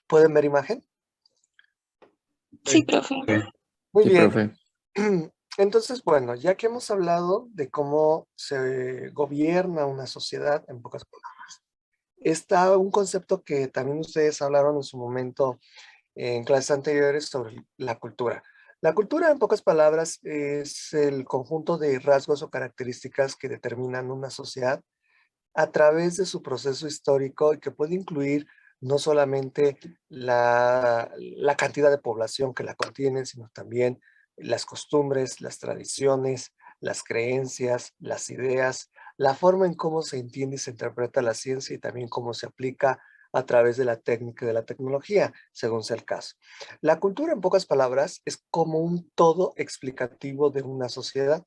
¿Pueden ver imagen? Sí, profe. Muy Sí, bien. profe. Entonces, bueno, ya que hemos hablado de cómo se gobierna una sociedad, en pocas palabras, está un concepto que también ustedes hablaron en su momento en clases anteriores sobre la cultura. La cultura, en pocas palabras, es el conjunto de rasgos o características que determinan una sociedad a través de su proceso histórico y que puede incluir no solamente la cantidad de población que la contiene, sino también las costumbres, las tradiciones, las creencias, las ideas, la forma en cómo se entiende y se interpreta la ciencia y también cómo se aplica a través de la técnica y de la tecnología, según sea el caso. La cultura, en pocas palabras, es como un todo explicativo de una sociedad.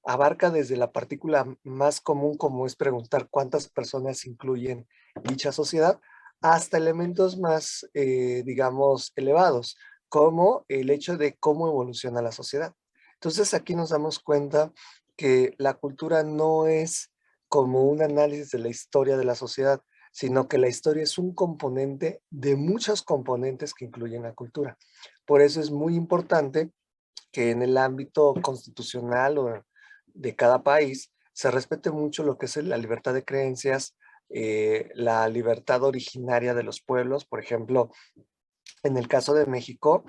Abarca desde la partícula más común, como es preguntar cuántas personas incluyen dicha sociedad, hasta elementos más, digamos, elevados, como el hecho de cómo evoluciona la sociedad. Entonces aquí nos damos cuenta que la cultura no es como un análisis de la historia de la sociedad, sino que la historia es un componente de muchos componentes que incluyen la cultura. Por eso es muy importante que en el ámbito constitucional o de cada país se respete mucho lo que es la libertad de creencias, la libertad originaria de los pueblos. Por ejemplo, en el caso de México,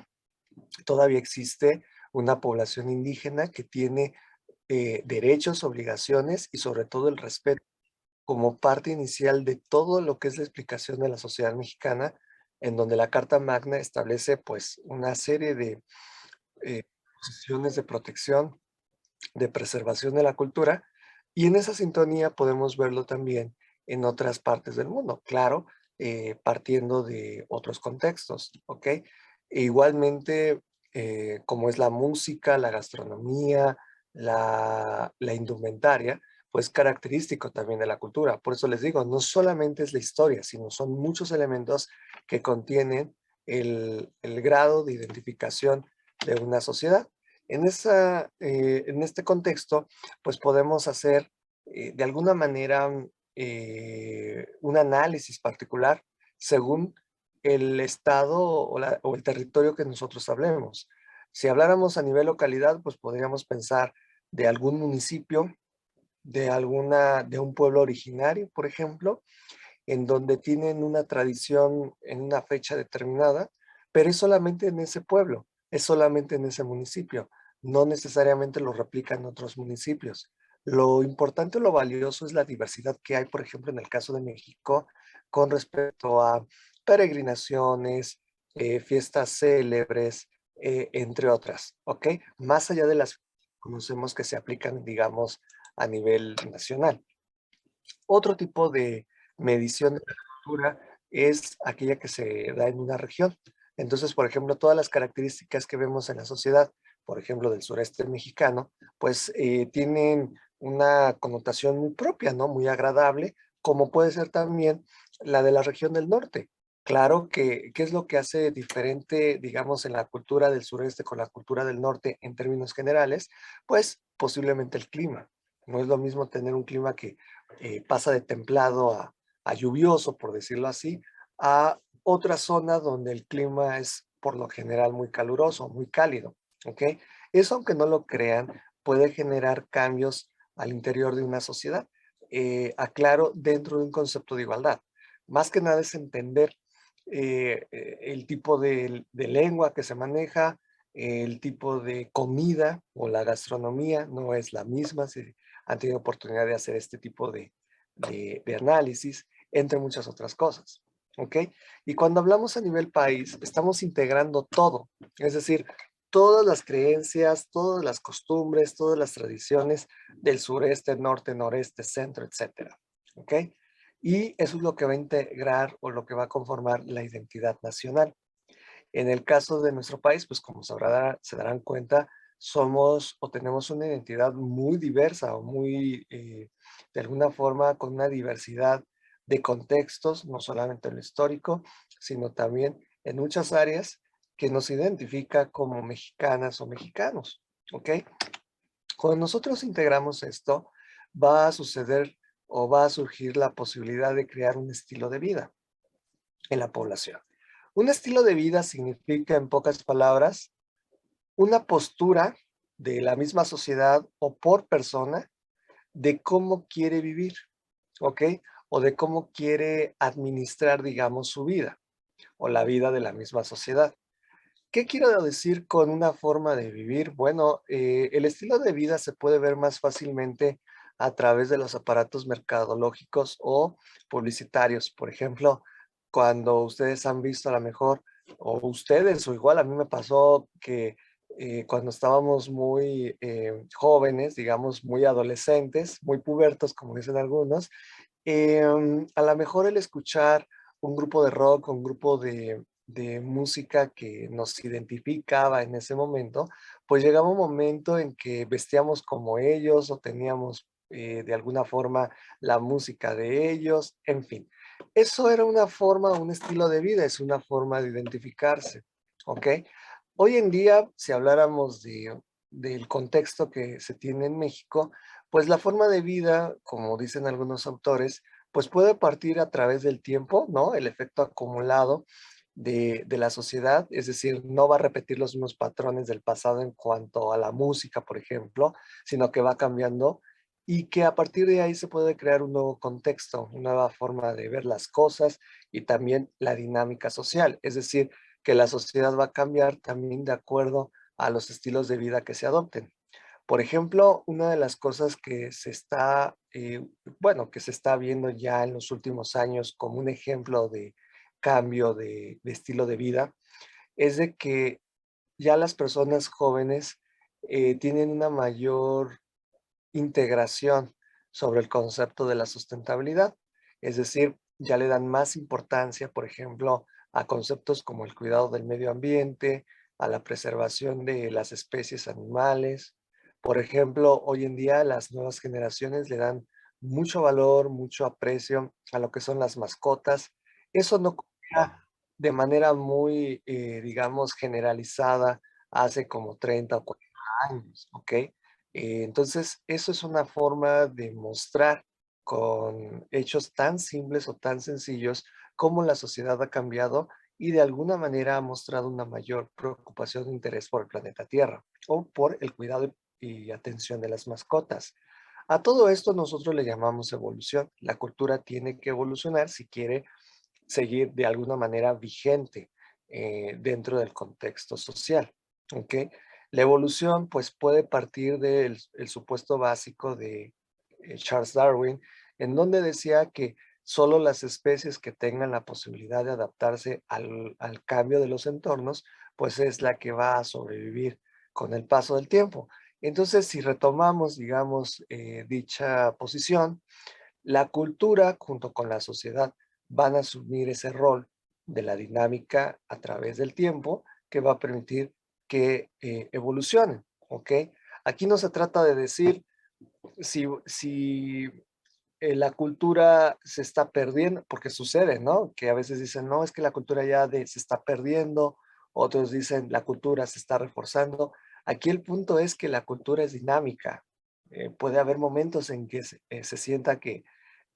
todavía existe una población indígena que tiene derechos, obligaciones y sobre todo el respeto como parte inicial de todo lo que es la explicación de la sociedad mexicana, en donde la Carta Magna establece pues una serie de posiciones de protección, de preservación de la cultura, y en esa sintonía podemos verlo también en otras partes del mundo, claro, partiendo de otros contextos, ¿ok? E igualmente, como es la música, la gastronomía, la indumentaria, pues característico también de la cultura. Por eso les digo, no solamente es la historia, sino son muchos elementos que contienen el grado de identificación de una sociedad. En este contexto, pues podemos hacer de alguna manera un análisis particular según el estado o el territorio que nosotros hablemos. Si habláramos a nivel localidad, pues podríamos pensar de algún municipio, de un pueblo originario, por ejemplo, en donde tienen una tradición en una fecha determinada, pero es solamente en ese pueblo, es solamente en ese municipio, no necesariamente lo replican otros municipios. Lo importante o lo valioso es la diversidad que hay, por ejemplo, en el caso de México, con respecto a peregrinaciones, fiestas célebres, entre otras, ¿ok? Más allá de las que conocemos que se aplican, digamos, a nivel nacional. Otro tipo de medición de la cultura es aquella que se da en una región. Entonces, por ejemplo, todas las características que vemos en la sociedad, por ejemplo, del sureste mexicano, pues tienen una connotación muy propia, ¿no? Muy agradable, como puede ser también la de la región del norte. Claro que, ¿qué es lo que hace diferente, digamos, en la cultura del sureste con la cultura del norte en términos generales? Pues posiblemente el clima. No es lo mismo tener un clima que pasa de templado a lluvioso, por decirlo así, a otra zona donde el clima es por lo general muy caluroso, muy cálido, ¿ok? Eso, aunque no lo crean, puede generar cambios al interior de una sociedad. Aclaro, dentro de un concepto de igualdad. Más que nada es entender el tipo de lengua que se maneja, el tipo de comida o la gastronomía no es la misma. Si han tenido oportunidad de hacer este tipo de análisis, entre muchas otras cosas. ¿Ok? Y cuando hablamos a nivel país, estamos integrando todo, es decir, todas las creencias, todas las costumbres, todas las tradiciones del sureste, norte, noreste, centro, etcétera. ¿Ok? Y eso es lo que va a integrar o lo que va a conformar la identidad nacional. En el caso de nuestro país, pues como se darán cuenta, somos o tenemos una identidad muy diversa o muy, de alguna forma, con una diversidad de contextos, no solamente en lo histórico, sino también en muchas áreas que nos identifica como mexicanas o mexicanos, ¿ok? Cuando nosotros integramos esto, va a suceder o va a surgir la posibilidad de crear un estilo de vida en la población. Un estilo de vida significa, en pocas palabras, una postura de la misma sociedad o por persona de cómo quiere vivir, ¿ok? O de cómo quiere administrar, digamos, su vida o la vida de la misma sociedad. ¿Qué quiero decir con una forma de vivir? Bueno, el estilo de vida se puede ver más fácilmente a través de los aparatos mercadológicos o publicitarios. Por ejemplo, cuando ustedes han visto a lo mejor, o ustedes, o igual a mí me pasó que cuando estábamos muy jóvenes, digamos, muy adolescentes, muy pubertos, como dicen algunos, a lo mejor el escuchar un grupo de rock, un grupo de música que nos identificaba en ese momento, pues llegaba un momento en que vestíamos como ellos o teníamos de alguna forma la música de ellos, en fin. Eso era una forma, un estilo de vida, es una forma de identificarse, ¿ok? Hoy en día, si habláramos del contexto que se tiene en México, pues la forma de vida, como dicen algunos autores, pues puede partir a través del tiempo, ¿no? El efecto acumulado de la sociedad, es decir, no va a repetir los mismos patrones del pasado en cuanto a la música, por ejemplo, sino que va cambiando y que a partir de ahí se puede crear un nuevo contexto, una nueva forma de ver las cosas y también la dinámica social, es decir, que la sociedad va a cambiar también de acuerdo a los estilos de vida que se adopten. Por ejemplo, una de las cosas que se está, bueno, que se está viendo ya en los últimos años como un ejemplo de cambio de estilo de vida, es de que ya las personas jóvenes tienen una mayor integración sobre el concepto de la sustentabilidad. Es decir, ya le dan más importancia, por ejemplo, a conceptos como el cuidado del medio ambiente, a la preservación de las especies animales. Por ejemplo, hoy en día las nuevas generaciones le dan mucho valor, mucho aprecio a lo que son las mascotas. Eso no ocurría de manera muy, digamos, generalizada hace como 30 o 40 años, ¿ok? Entonces, eso es una forma de mostrar con hechos tan simples o tan sencillos cómo la sociedad ha cambiado y de alguna manera ha mostrado una mayor preocupación e interés por el planeta Tierra o por el cuidado y atención de las mascotas. A todo esto nosotros le llamamos evolución. La cultura tiene que evolucionar si quiere seguir de alguna manera vigente dentro del contexto social. ¿Ok? La evolución pues puede partir del el supuesto básico de Charles Darwin, en donde decía que solo las especies que tengan la posibilidad de adaptarse al cambio de los entornos, pues es la que va a sobrevivir con el paso del tiempo. Entonces, si retomamos, digamos, dicha posición, la cultura junto con la sociedad van a asumir ese rol de la dinámica a través del tiempo que va a permitir que evolucionen, ¿ok? Aquí no se trata de decir si la cultura se está perdiendo, porque sucede, ¿no? Que a veces dicen, no, es que la cultura se está perdiendo, otros dicen, la cultura se está reforzando. Aquí el punto es que la cultura es dinámica. Puede haber momentos en que se sienta que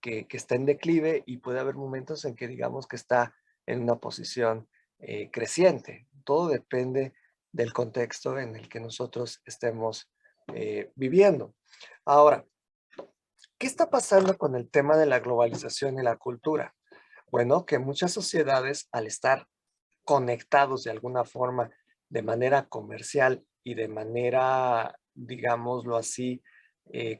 está en declive y puede haber momentos en que digamos que está en una posición creciente. Todo depende del contexto en el que nosotros estemos viviendo. Ahora, ¿qué está pasando con el tema de la globalización y la cultura? Bueno, que muchas sociedades, al estar conectados de alguna forma de manera comercial y de manera, digámoslo así,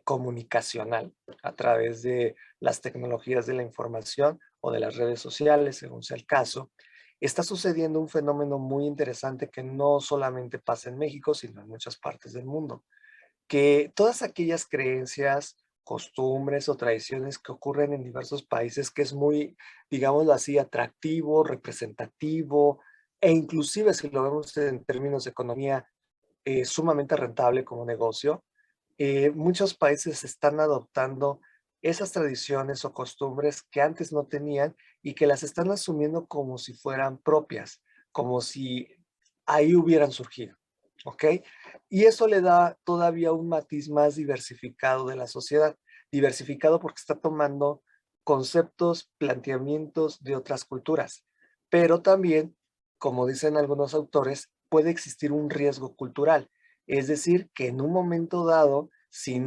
comunicacional a través de las tecnologías de la información o de las redes sociales, según sea el caso, está sucediendo un fenómeno muy interesante que no solamente pasa en México, sino en muchas partes del mundo, que todas aquellas creencias, costumbres o tradiciones que ocurren en diversos países, que es muy, digámoslo así, atractivo, representativo e inclusive si lo vemos en términos de economía, sumamente rentable como negocio, muchos países están adoptando esas tradiciones o costumbres que antes no tenían y que las están asumiendo como si fueran propias, como si ahí hubieran surgido, ¿ok? Y eso le da todavía un matiz más diversificado de la sociedad, diversificado porque está tomando conceptos, planteamientos de otras culturas, pero también como dicen algunos autores, puede existir un riesgo cultural. Es decir, que en un momento dado, si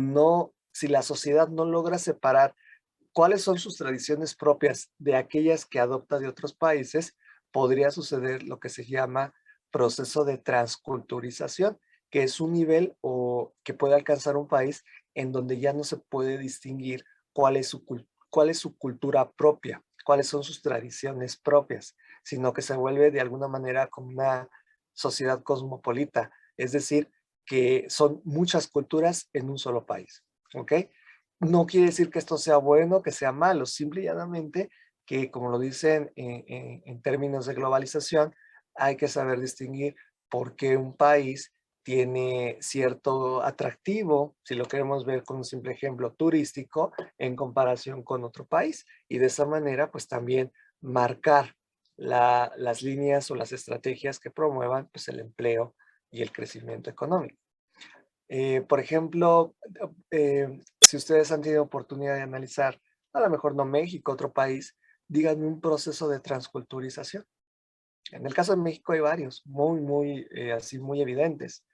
la sociedad no logra separar cuáles son sus tradiciones propias de aquellas que adopta de otros países, podría suceder lo que se llama proceso de transculturización, que es un nivel o que puede alcanzar un país en donde ya no se puede distinguir cuál es su cultura propia, cuáles son sus tradiciones propias, sino que se vuelve de alguna manera como una sociedad cosmopolita, es decir, que son muchas culturas en un solo país, ¿ok? No quiere decir que esto sea bueno, que sea malo, simple y llanamente que, como lo dicen en términos de globalización, hay que saber distinguir por qué un país tiene cierto atractivo, si lo queremos ver con un simple ejemplo turístico, en comparación con otro país. Y de esa manera, pues también marcar las líneas o las estrategias que promuevan pues, el empleo y el crecimiento económico. Por ejemplo, si ustedes han tenido oportunidad de analizar, a lo mejor no México, otro país, díganme un proceso de transculturización. En el caso de México hay varios, así muy evidentes,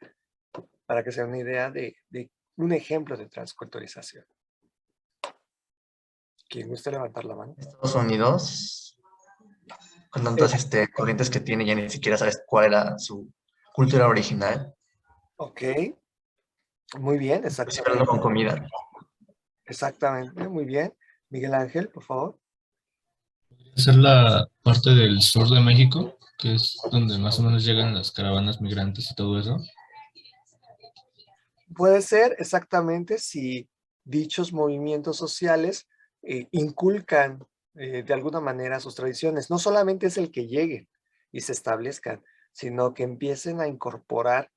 para que se den una idea de un ejemplo de transculturización. ¿Quién gusta levantar la mano? Estados Unidos, con tantas corrientes que tiene, ya ni siquiera sabes cuál era su cultura original. Ok, muy bien, Pues hablando exactamente. con comida. Exactamente, muy bien. Miguel Ángel, por favor. Ser la parte del sur de México, que es donde más o menos llegan las caravanas migrantes y todo eso. Puede ser exactamente si dichos movimientos sociales inculcan de alguna manera sus tradiciones. No solamente es el que lleguen y se establezcan, sino que empiecen a incorporar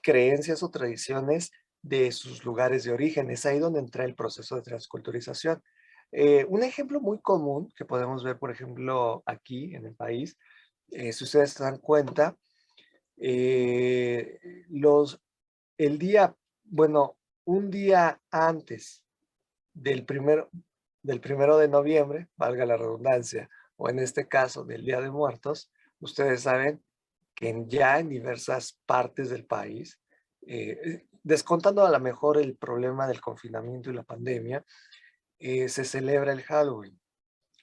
creencias o tradiciones de sus lugares de origen. Es ahí donde entra el proceso de transculturización. Un ejemplo muy común que podemos ver, por ejemplo, aquí en el país, si ustedes se dan cuenta, eh, los el día, bueno, un día antes del primero de noviembre, valga la redundancia, o en este caso del Día de Muertos, ustedes saben que ya en diversas partes del país, descontando a lo mejor el problema del confinamiento y la pandemia, se celebra el Halloween,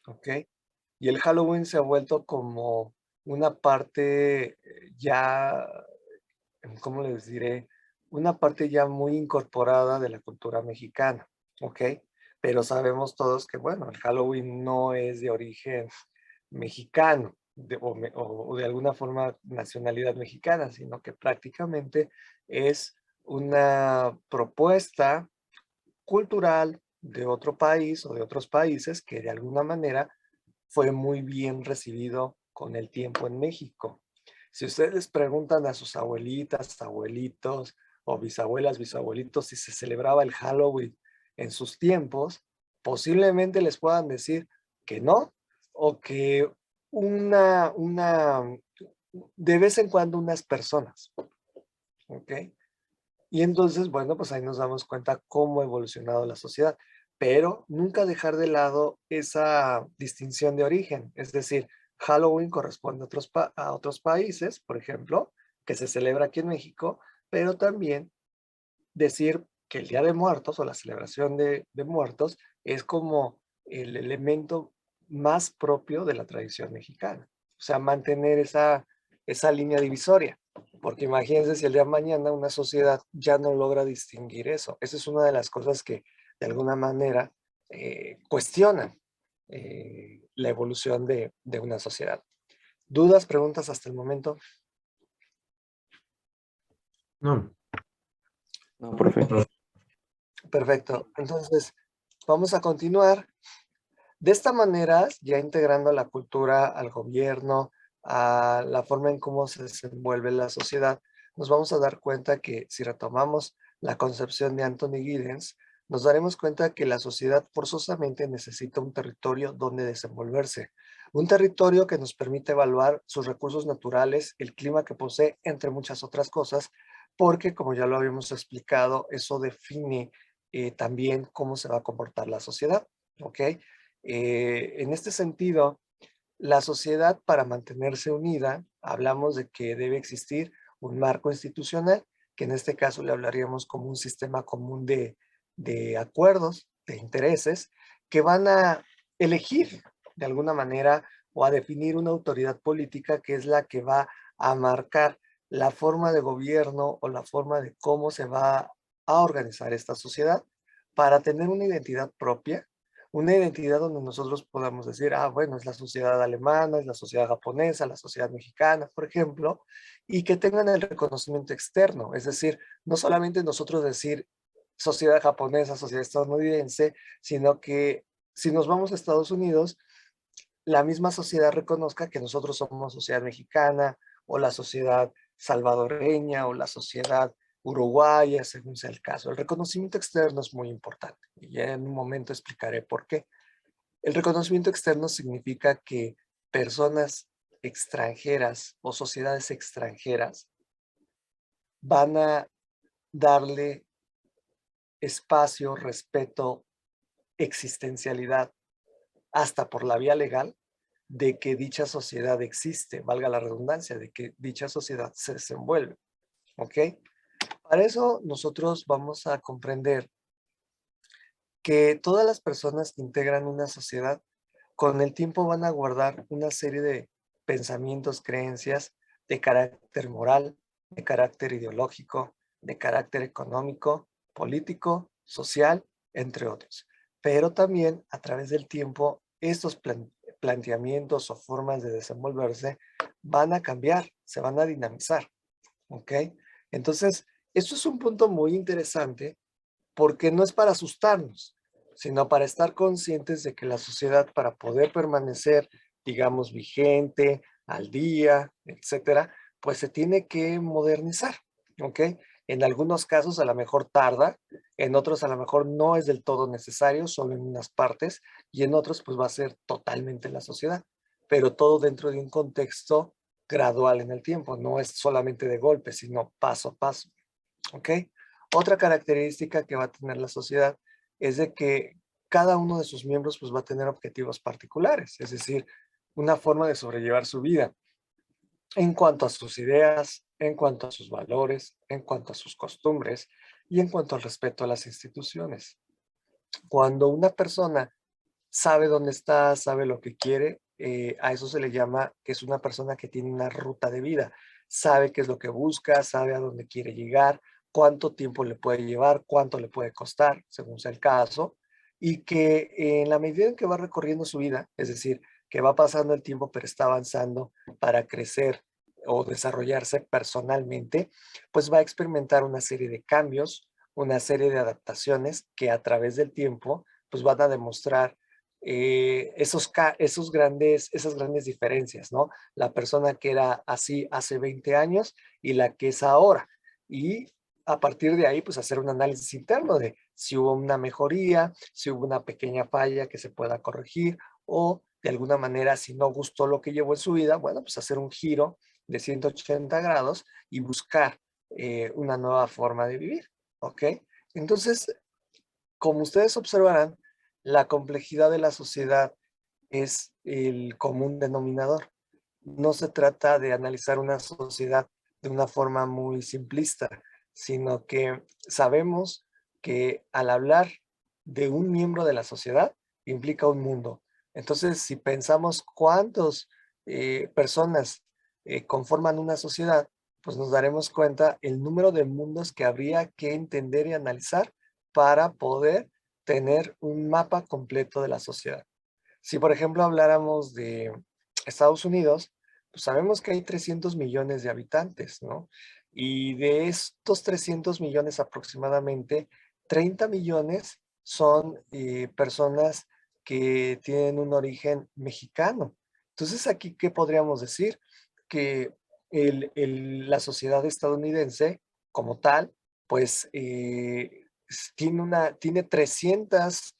¿ok? Y el Halloween se ha vuelto como una parte ya, ¿cómo les diré? Una parte ya muy incorporada de la cultura mexicana, ¿ok? Pero sabemos todos que, bueno, el Halloween no es de origen mexicano o de alguna forma nacionalidad mexicana, sino que prácticamente es una propuesta cultural de otro país o de otros países que de alguna manera fue muy bien recibido con el tiempo en México. Si ustedes les preguntan a sus abuelitas, abuelitos o bisabuelas, bisabuelitos si se celebraba el Halloween en sus tiempos, posiblemente les puedan decir que no o que de vez en cuando unas personas, ¿ok? Y entonces, bueno, pues ahí nos damos cuenta cómo ha evolucionado la sociedad, pero nunca dejar de lado esa distinción de origen. Es decir, Halloween corresponde a otros países, por ejemplo, que se celebra aquí en México, pero también decir que el Día de Muertos o la celebración de muertos es como el elemento más propio de la tradición mexicana. O sea, mantener esa línea divisoria. Porque imagínense si el día de mañana una sociedad ya no logra distinguir eso. Esa es una de las cosas que de alguna manera cuestionan la evolución de una sociedad. ¿Dudas, preguntas hasta el momento? No. No, profe. Perfecto. Entonces, vamos a continuar. De esta manera, ya integrando la cultura al gobierno, a la forma en cómo se desenvuelve la sociedad, nos vamos a dar cuenta que si retomamos la concepción de Anthony Giddens, nos daremos cuenta que la sociedad forzosamente necesita un territorio donde desenvolverse, un territorio que nos permite evaluar sus recursos naturales, el clima que posee, entre muchas otras cosas, porque como ya lo habíamos explicado, eso define también cómo se va a comportar la sociedad, ¿ok? En este sentido, la sociedad, para mantenerse unida, hablamos de que debe existir un marco institucional, que en este caso le hablaríamos como un sistema común de acuerdos, de intereses, que van a elegir de alguna manera o a definir una autoridad política que es la que va a marcar la forma de gobierno o la forma de cómo se va a organizar esta sociedad para tener una identidad propia, una identidad donde nosotros podamos decir, ah, bueno, es la sociedad alemana, es la sociedad japonesa, la sociedad mexicana, por ejemplo, y que tengan el reconocimiento externo. Es decir, no solamente nosotros decir sociedad japonesa, sociedad estadounidense, sino que si nos vamos a Estados Unidos, la misma sociedad reconozca que nosotros somos sociedad mexicana o la sociedad salvadoreña o la sociedad uruguaya, según sea el caso. El reconocimiento externo es muy importante y ya en un momento explicaré por qué. El reconocimiento externo significa que personas extranjeras o sociedades extranjeras van a darle espacio, respeto, existencialidad, hasta por la vía legal, de que dicha sociedad existe, valga la redundancia, de que dicha sociedad se desenvuelve. ¿Ok? Para eso nosotros vamos a comprender que todas las personas que integran una sociedad con el tiempo van a guardar una serie de pensamientos, creencias de carácter moral, de carácter ideológico, de carácter económico, político, social, entre otros. Pero también a través del tiempo estos planteamientos o formas de desenvolverse van a cambiar, se van a dinamizar. ¿Ok? Entonces, esto es un punto muy interesante porque no es para asustarnos, sino para estar conscientes de que la sociedad, para poder permanecer, digamos, vigente, al día, etcétera, pues se tiene que modernizar, ¿ok? En algunos casos a lo mejor tarda, en otros a lo mejor no es del todo necesario, solo en unas partes, y en otros pues va a ser totalmente la sociedad, pero todo dentro de un contexto gradual en el tiempo, no es solamente de golpe, sino paso a paso, ¿ok? Otra característica que va a tener la sociedad es de que cada uno de sus miembros pues va a tener objetivos particulares, es decir, una forma de sobrellevar su vida en cuanto a sus ideas, en cuanto a sus valores, en cuanto a sus costumbres y en cuanto al respeto a las instituciones. Cuando una persona sabe dónde está, sabe lo que quiere, a eso se le llama que es una persona que tiene una ruta de vida, sabe qué es lo que busca, sabe a dónde quiere llegar, cuánto tiempo le puede llevar, cuánto le puede costar, según sea el caso, y que en la medida en que va recorriendo su vida, es decir, que va pasando el tiempo pero está avanzando para crecer o desarrollarse personalmente, pues va a experimentar una serie de cambios, una serie de adaptaciones que a través del tiempo pues van a demostrar esas grandes diferencias, ¿no? La persona que era así hace 20 años y la que es ahora. Y a partir de ahí, pues hacer un análisis interno de si hubo una mejoría, si hubo una pequeña falla que se pueda corregir o de alguna manera si no gustó lo que llevó en su vida, bueno, pues hacer un giro de 180 grados y buscar una nueva forma de vivir, ¿ok? Entonces, como ustedes observarán, la complejidad de la sociedad es el común denominador. No se trata de analizar una sociedad de una forma muy simplista, sino que sabemos que al hablar de un miembro de la sociedad implica un mundo. Entonces, si pensamos cuántas personas conforman una sociedad, pues nos daremos cuenta el número de mundos que habría que entender y analizar para poder tener un mapa completo de la sociedad. Si, por ejemplo, habláramos de Estados Unidos, pues sabemos que hay 300 millones de habitantes, ¿no? Y de estos 300 millones aproximadamente, 30 millones son personas que tienen un origen mexicano. Entonces, aquí, ¿qué podríamos decir? Que la sociedad estadounidense, como tal, pues tiene 300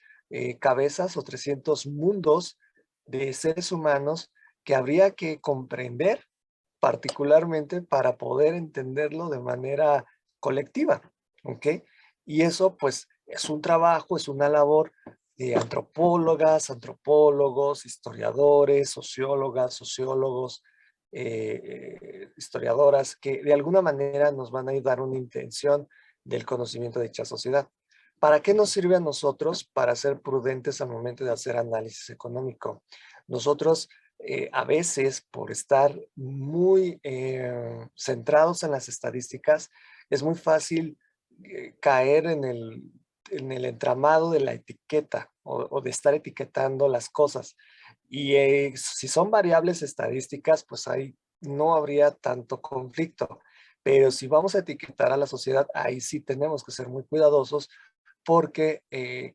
cabezas o 300 mundos de seres humanos que habría que comprender particularmente para poder entenderlo de manera colectiva, ¿ok? Y eso pues es un trabajo, es una labor antropólogas, antropólogos, historiadores, sociólogas, sociólogos, historiadoras, que de alguna manera nos van a ayudar una intención del conocimiento de dicha sociedad. ¿Para qué nos sirve a nosotros? Para ser prudentes al momento de hacer análisis económico. Nosotros a veces, por estar muy centrados en las estadísticas, es muy fácil caer en el entramado de la etiqueta o de estar etiquetando las cosas. Y si son variables estadísticas, pues ahí no habría tanto conflicto. Pero si vamos a etiquetar a la sociedad, ahí sí tenemos que ser muy cuidadosos porque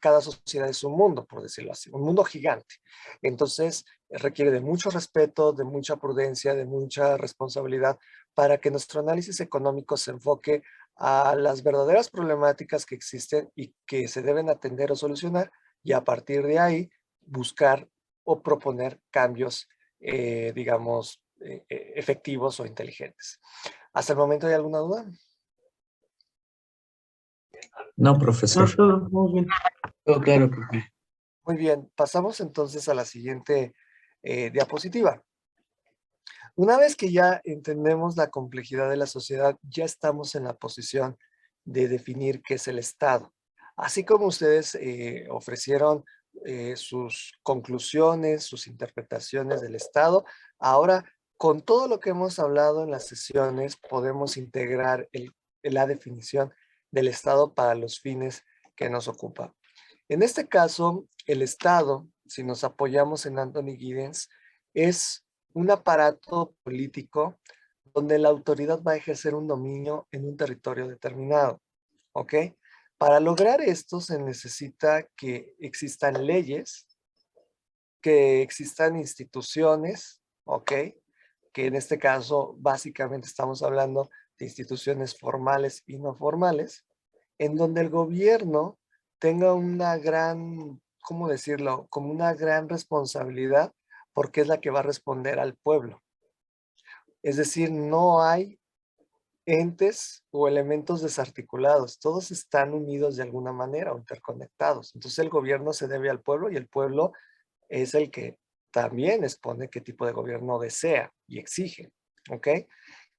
cada sociedad es un mundo, por decirlo así, un mundo gigante. Entonces, requiere de mucho respeto, de mucha prudencia, de mucha responsabilidad para que nuestro análisis económico se enfoque a las verdaderas problemáticas que existen y que se deben atender o solucionar, y a partir de ahí buscar o proponer cambios, digamos, efectivos o inteligentes. ¿Hasta el momento hay alguna duda? No, profesor. Todo, vamos bien. Todo claro, profe. Muy bien, pasamos entonces a la siguiente diapositiva. Una vez que ya entendemos la complejidad de la sociedad, ya estamos en la posición de definir qué es el Estado. Así como ustedes ofrecieron sus conclusiones, sus interpretaciones del Estado, ahora con todo lo que hemos hablado en las sesiones podemos integrar la definición del Estado para los fines que nos ocupan. En este caso, el Estado, si nos apoyamos en Anthony Giddens, es un aparato político donde la autoridad va a ejercer un dominio en un territorio determinado, ¿ok? Para lograr esto se necesita que existan leyes, que existan instituciones, ¿ok? Que en este caso básicamente estamos hablando de instituciones formales y no formales, en donde el gobierno tenga una gran, ¿cómo decirlo? Como una gran responsabilidad porque es la que va a responder al pueblo. Es decir, no hay entes o elementos desarticulados, todos están unidos de alguna manera o interconectados. Entonces el gobierno se debe al pueblo y el pueblo es el que también expone qué tipo de gobierno desea y exige, ¿ok?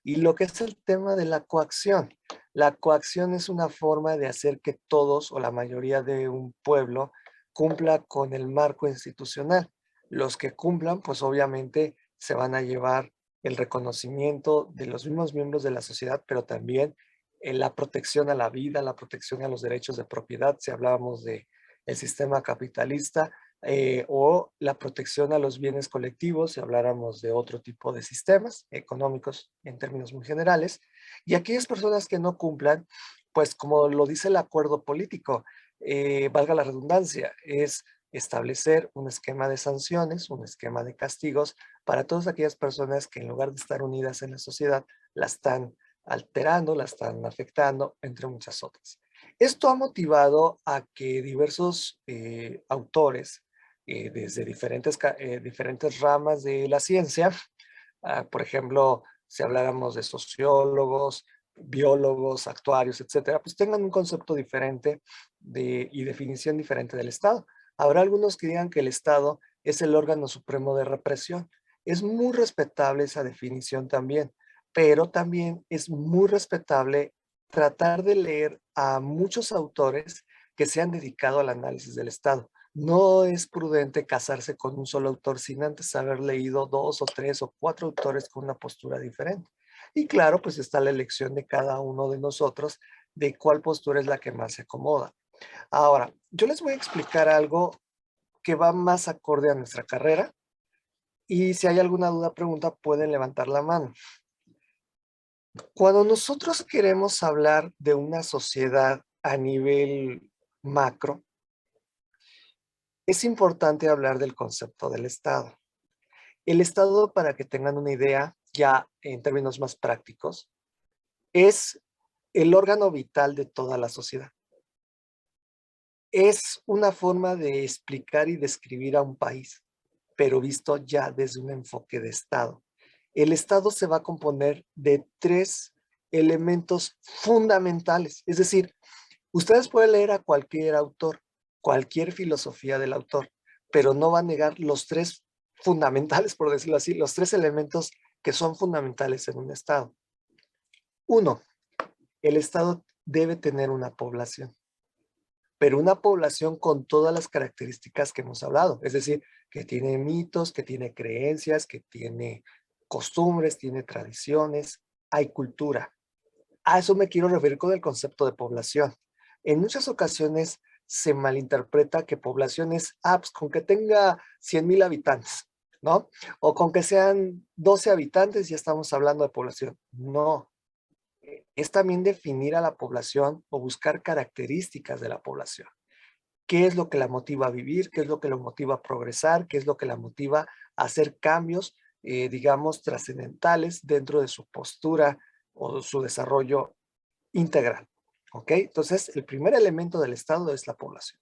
Y lo que es el tema de la coacción. La coacción es una forma de hacer que todos o la mayoría de un pueblo cumpla con el marco institucional. Los que cumplan, pues obviamente se van a llevar el reconocimiento de los mismos miembros de la sociedad, pero también la protección a la vida, la protección a los derechos de propiedad, si hablábamos de el sistema capitalista, o la protección a los bienes colectivos, si habláramos de otro tipo de sistemas económicos en términos muy generales. Y aquellas personas que no cumplan, pues como lo dice el acuerdo político, valga la redundancia, es establecer un esquema de sanciones, un esquema de castigos para todas aquellas personas que en lugar de estar unidas en la sociedad, la están alterando, la están afectando, entre muchas otras. Esto ha motivado a que diversos autores, desde diferentes ramas de la ciencia, por ejemplo, si habláramos de sociólogos, biólogos, actuarios, etcétera, pues tengan un concepto diferente y definición diferente del Estado. Habrá algunos que digan que el Estado es el órgano supremo de represión. Es muy respetable esa definición también, pero también es muy respetable tratar de leer a muchos autores que se han dedicado al análisis del Estado. No es prudente casarse con un solo autor sin antes haber leído 2 o 3 o 4 autores con una postura diferente. Y claro, pues está la elección de cada uno de nosotros de cuál postura es la que más se acomoda. Ahora, yo les voy a explicar algo que va más acorde a nuestra carrera y si hay alguna duda, pregunta, pueden levantar la mano. Cuando nosotros queremos hablar de una sociedad a nivel macro, es importante hablar del concepto del Estado. El Estado, para que tengan una idea, ya en términos más prácticos, es el órgano vital de toda la sociedad. Es una forma de explicar y describir a un país, pero visto ya desde un enfoque de Estado. El Estado se va a componer de 3 elementos fundamentales. Es decir, ustedes pueden leer a cualquier autor cualquier filosofía del autor, pero no va a negar los tres fundamentales, por decirlo así, los tres elementos que son fundamentales en un Estado. Uno, el Estado debe tener una población, pero una población con todas las características que hemos hablado, es decir, que tiene mitos, que tiene creencias, que tiene costumbres, tiene tradiciones, hay cultura. A eso me quiero referir con el concepto de población. En muchas ocasiones se malinterpreta que población es, pues con que tenga 100,000 habitantes, ¿no? O con que sean 12 habitantes ya estamos hablando de población. No, es también definir a la población o buscar características de la población. ¿Qué es lo que la motiva a vivir? ¿Qué es lo que la motiva a progresar? ¿Qué es lo que la motiva a hacer cambios, digamos, trascendentales dentro de su postura o su desarrollo integral? ¿Ok? Entonces, el primer elemento del Estado es la población.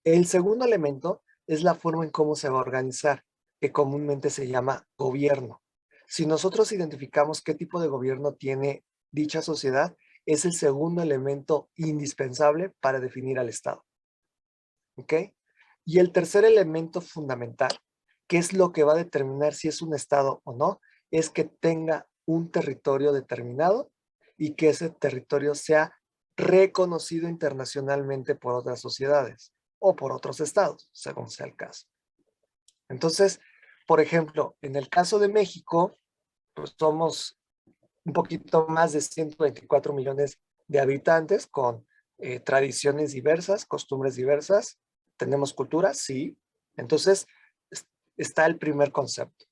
El segundo elemento es la forma en cómo se va a organizar, que comúnmente se llama gobierno. Si nosotros identificamos qué tipo de gobierno tiene dicha sociedad, es el segundo elemento indispensable para definir al Estado. ¿Ok? Y el tercer elemento fundamental, que es lo que va a determinar si es un Estado o no, es que tenga un territorio determinado y que ese territorio sea reconocido internacionalmente por otras sociedades o por otros estados, según sea el caso. Entonces, por ejemplo, en el caso de México, pues somos un poquito más de 124 millones de habitantes con tradiciones diversas, costumbres diversas. ¿Tenemos cultura? Sí. Entonces, está el primer concepto.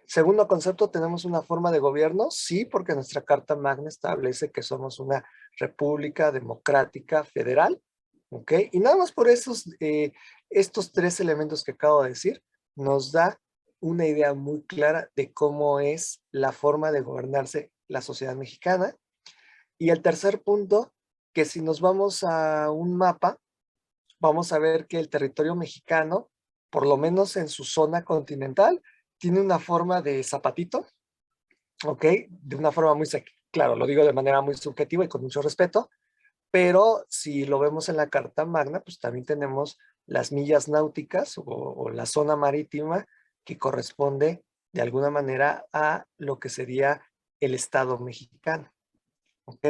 Segundo concepto, ¿tenemos una forma de gobierno? Sí, porque nuestra Carta Magna establece que somos una república democrática federal. ¿Ok? Y nada más por estos tres elementos que acabo de decir, nos da una idea muy clara de cómo es la forma de gobernarse la sociedad mexicana. Y el tercer punto, que si nos vamos a un mapa, vamos a ver que el territorio mexicano, por lo menos en su zona continental, tiene una forma de zapatito, ¿ok? De una forma muy, claro, lo digo de manera muy subjetiva y con mucho respeto, pero si lo vemos en la Carta Magna, pues también tenemos las millas náuticas o la zona marítima que corresponde de alguna manera a lo que sería el Estado mexicano, ¿ok?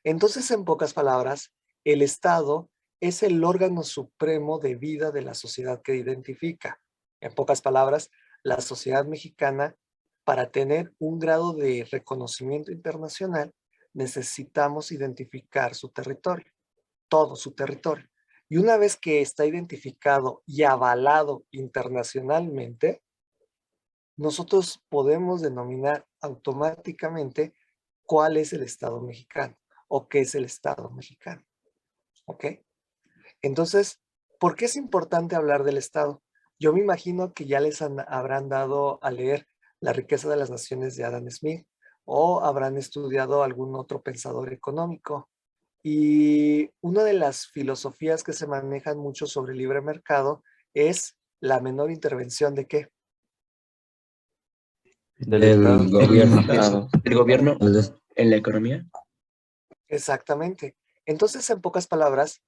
Entonces, en pocas palabras, el Estado es el órgano supremo de vida de la sociedad que identifica. En pocas palabras, la sociedad mexicana, para tener un grado de reconocimiento internacional, necesitamos identificar su territorio, todo su territorio. Y una vez que está identificado y avalado internacionalmente, nosotros podemos denominar automáticamente cuál es el Estado mexicano o qué es el Estado mexicano. ¿Ok? Entonces, ¿por qué es importante hablar del Estado? Yo me imagino que ya les habrán dado a leer La riqueza de las naciones de Adam Smith o habrán estudiado algún otro pensador económico. Y una de las filosofías que se manejan mucho sobre el libre mercado es la menor intervención de ¿qué? Del gobierno. El gobierno en la economía. Exactamente. Entonces, en pocas palabras,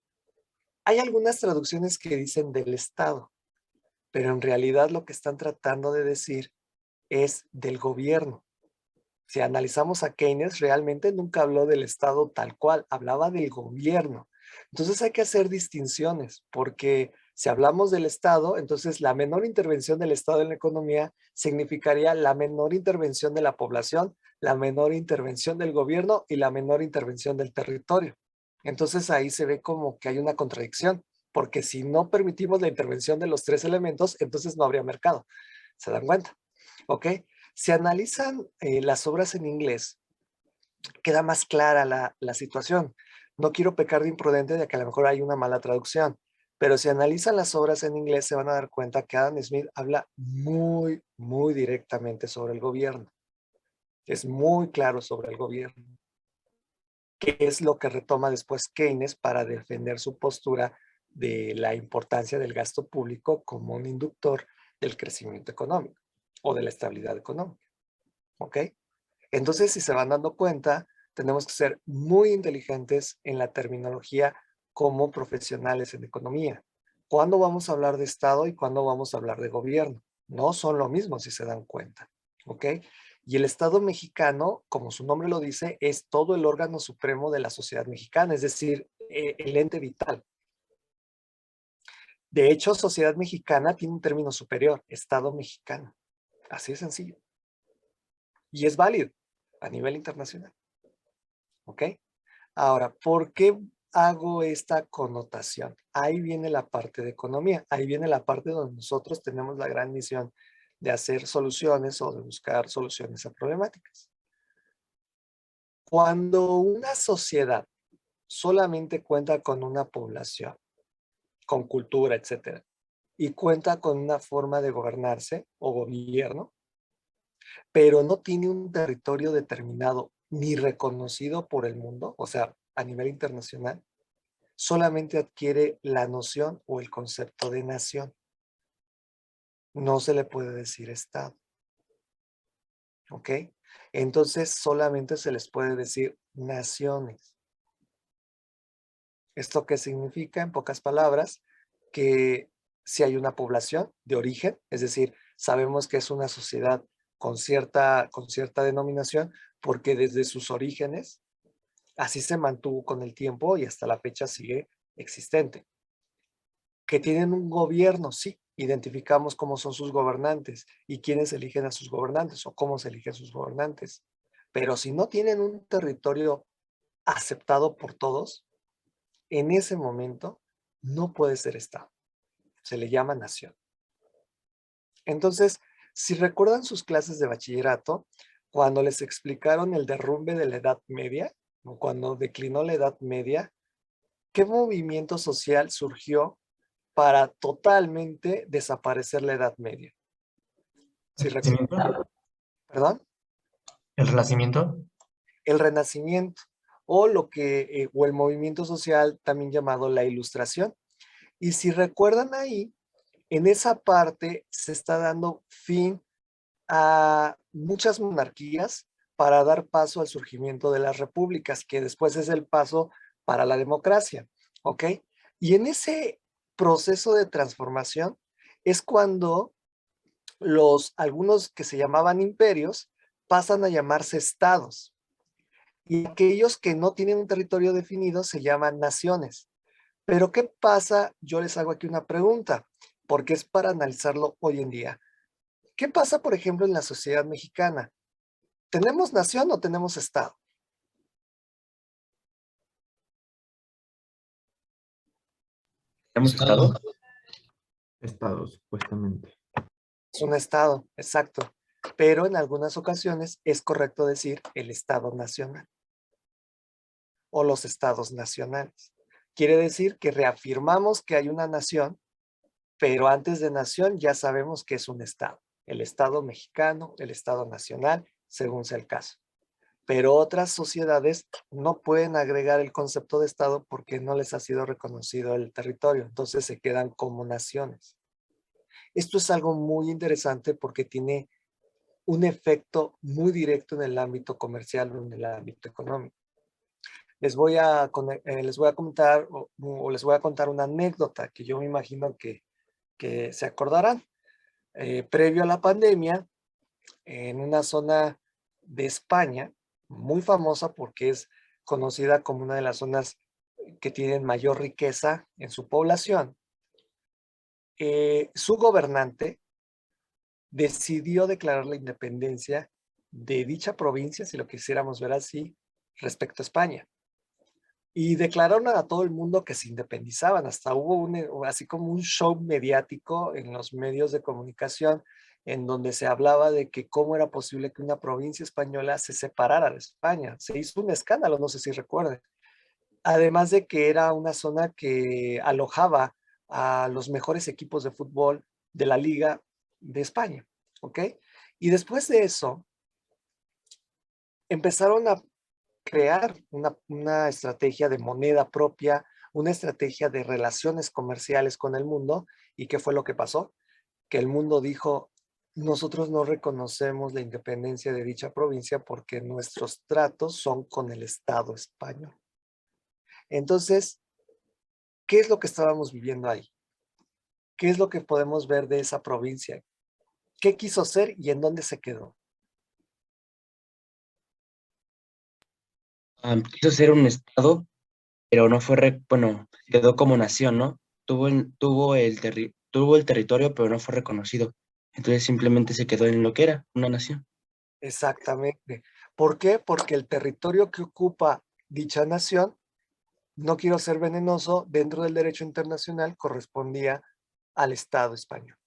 hay algunas traducciones que dicen del Estado, pero en realidad lo que están tratando de decir es del gobierno. Si analizamos a Keynes, realmente nunca habló del Estado tal cual, hablaba del gobierno. Entonces hay que hacer distinciones, porque si hablamos del Estado, entonces la menor intervención del Estado en la economía significaría la menor intervención de la población, la menor intervención del gobierno y la menor intervención del territorio. Entonces ahí se ve como que hay una contradicción, porque si no permitimos la intervención de los tres elementos, entonces no habría mercado. ¿Se dan cuenta? ¿Ok? Si analizan las obras en inglés, queda más clara la situación. No quiero pecar de imprudente de que a lo mejor hay una mala traducción, pero si analizan las obras en inglés se van a dar cuenta que Adam Smith habla muy, muy directamente sobre el gobierno. Es muy claro sobre el gobierno. Que es lo que retoma después Keynes para defender su postura de la importancia del gasto público como un inductor del crecimiento económico o de la estabilidad económica. ¿Ok? Entonces, si se van dando cuenta, tenemos que ser muy inteligentes en la terminología como profesionales en economía. ¿Cuándo vamos a hablar de Estado y cuándo vamos a hablar de gobierno? No son lo mismo, si se dan cuenta, ¿ok? Y el Estado mexicano, como su nombre lo dice, es todo el órgano supremo de la sociedad mexicana, es decir, el ente vital. De hecho, sociedad mexicana tiene un término superior, Estado mexicano. Así de sencillo. Y es válido a nivel internacional. ¿Ok? Ahora, ¿por qué hago esta connotación? Ahí viene la parte de economía. Ahí viene la parte donde nosotros tenemos la gran misión de hacer soluciones o de buscar soluciones a problemáticas. Cuando una sociedad solamente cuenta con una población, con cultura, etcétera, y cuenta con una forma de gobernarse o gobierno, pero no tiene un territorio determinado ni reconocido por el mundo, o sea, a nivel internacional, solamente adquiere la noción o el concepto de nación. No se le puede decir Estado. ¿Ok? Entonces solamente se les puede decir naciones. ¿Esto qué significa? En pocas palabras, que si hay una población de origen, es decir, sabemos que es una sociedad con cierta denominación, porque desde sus orígenes así se mantuvo con el tiempo y hasta la fecha sigue existente. Que tienen un gobierno, sí, identificamos cómo son sus gobernantes y quiénes eligen a sus gobernantes o cómo se eligen sus gobernantes. Pero si no tienen un territorio aceptado por todos, en ese momento no puede ser Estado. Se le llama nación. Entonces, si recuerdan sus clases de bachillerato, cuando les explicaron el derrumbe de la Edad Media, o cuando declinó la Edad Media, ¿qué movimiento social surgió para totalmente desaparecer la Edad Media? Si recuerdan, ¿perdón? ¿El Renacimiento? El Renacimiento o el movimiento social también llamado la Ilustración. Y si recuerdan ahí, en esa parte se está dando fin a muchas monarquías para dar paso al surgimiento de las repúblicas, que después es el paso para la democracia, ¿ok? Y en ese proceso de transformación es cuando algunos que se llamaban imperios pasan a llamarse estados. Y aquellos que no tienen un territorio definido se llaman naciones. Pero ¿qué pasa? Yo les hago aquí una pregunta, porque es para analizarlo hoy en día. ¿Qué pasa, por ejemplo, en la sociedad mexicana? ¿Tenemos nación o tenemos estado? ¿Hemos estado? Estados, supuestamente. Es un estado, exacto. Pero en algunas ocasiones es correcto decir el estado nacional o los estados nacionales. Quiere decir que reafirmamos que hay una nación, pero antes de nación ya sabemos que es un estado. El estado mexicano, el estado nacional, según sea el caso. Pero otras sociedades no pueden agregar el concepto de estado porque no les ha sido reconocido el territorio. Entonces se quedan como naciones. Esto es algo muy interesante porque tiene un efecto muy directo en el ámbito comercial o en el ámbito económico. Les voy a comentar o les voy a contar una anécdota que yo me imagino que se acordarán. Previo a la pandemia, en una zona de España, muy famosa porque es conocida como una de las zonas que tienen mayor riqueza en su población, su gobernante decidió declarar la independencia de dicha provincia, si lo quisiéramos ver así, respecto a España. Y declararon a todo el mundo que se independizaban. Hasta hubo así como un show mediático en los medios de comunicación en donde se hablaba de que cómo era posible que una provincia española se separara de España. Se hizo un escándalo, no sé si recuerden. Además de que era una zona que alojaba a los mejores equipos de fútbol de la Liga de España, ¿ok? Y después de eso, empezaron a crear una estrategia de moneda propia, una estrategia de relaciones comerciales con el mundo. ¿Y qué fue lo que pasó? Que el mundo dijo, nosotros no reconocemos la independencia de dicha provincia porque nuestros tratos son con el Estado español. Entonces, ¿qué es lo que estábamos viviendo ahí? ¿Qué es lo que podemos ver de esa provincia? ¿Qué quiso ser y en dónde se quedó? Quiso ser un estado, pero no fue, bueno, quedó como nación, ¿no? Tuvo el territorio, pero no fue reconocido. Entonces simplemente se quedó en lo que era, una nación. Exactamente. ¿Por qué? Porque el territorio que ocupa dicha nación, no quiero ser venenoso, dentro del derecho internacional correspondía al Estado español.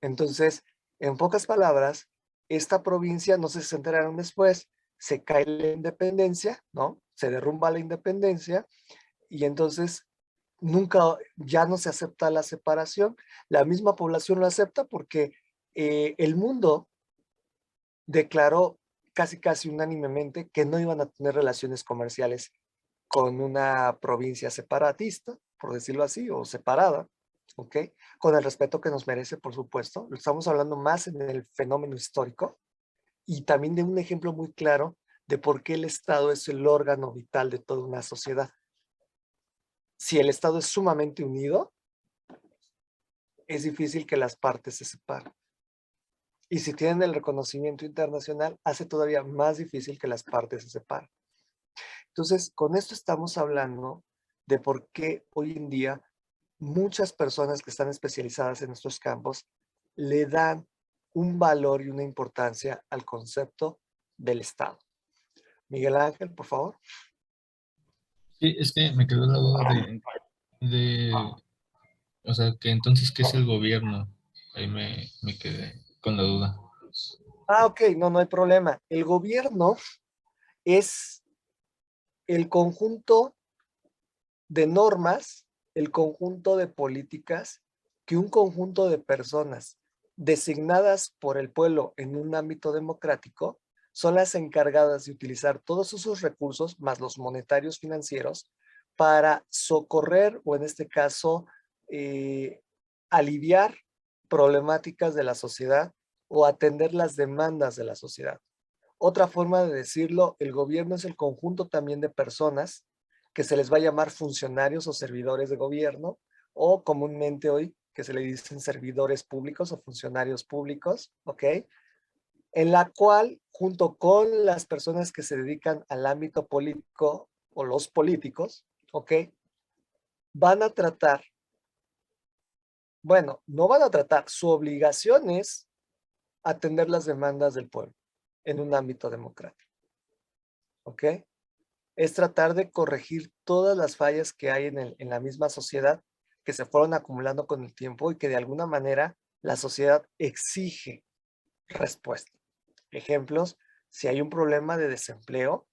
Entonces, en pocas palabras, esta provincia, no sé si se enteraron después, se cae la independencia, ¿no? Se derrumba la independencia y entonces nunca, ya no se acepta la separación. La misma población lo acepta porque el mundo declaró casi unánimemente que no iban a tener relaciones comerciales con una provincia separatista, por decirlo así, o separada, ¿ok? Con el respeto que nos merece, por supuesto. Estamos hablando más en el fenómeno histórico y también de un ejemplo muy claro de por qué el Estado es el órgano vital de toda una sociedad. Si el Estado es sumamente unido, es difícil que las partes se separen. Y si tienen el reconocimiento internacional, hace todavía más difícil que las partes se separen. Entonces, con esto estamos hablando de por qué hoy en día muchas personas que están especializadas en estos campos le dan un valor y una importancia al concepto del Estado. Miguel Ángel, por favor. Sí, es que me quedó la duda o sea, que entonces, ¿qué es el gobierno? Ahí me quedé con la duda. Ok, no hay problema. El gobierno es el conjunto de normas, el conjunto de políticas que un conjunto de personas designadas por el pueblo en un ámbito democrático son las encargadas de utilizar todos esos recursos, más los monetarios financieros, para socorrer o en este caso aliviar problemáticas de la sociedad o atender las demandas de la sociedad. Otra forma de decirlo, el gobierno es el conjunto también de personas que se les va a llamar funcionarios o servidores de gobierno, o comúnmente hoy que se le dicen servidores públicos o funcionarios públicos, ¿ok? En la cual, junto con las personas que se dedican al ámbito político o los políticos, ¿ok? Van a tratar, bueno, no van a tratar, su obligación es atender las demandas del pueblo en un ámbito democrático, ¿ok? Es tratar de corregir todas las fallas que hay en la misma sociedad que se fueron acumulando con el tiempo y que de alguna manera la sociedad exige respuesta. Ejemplos, si hay un problema de desempleo,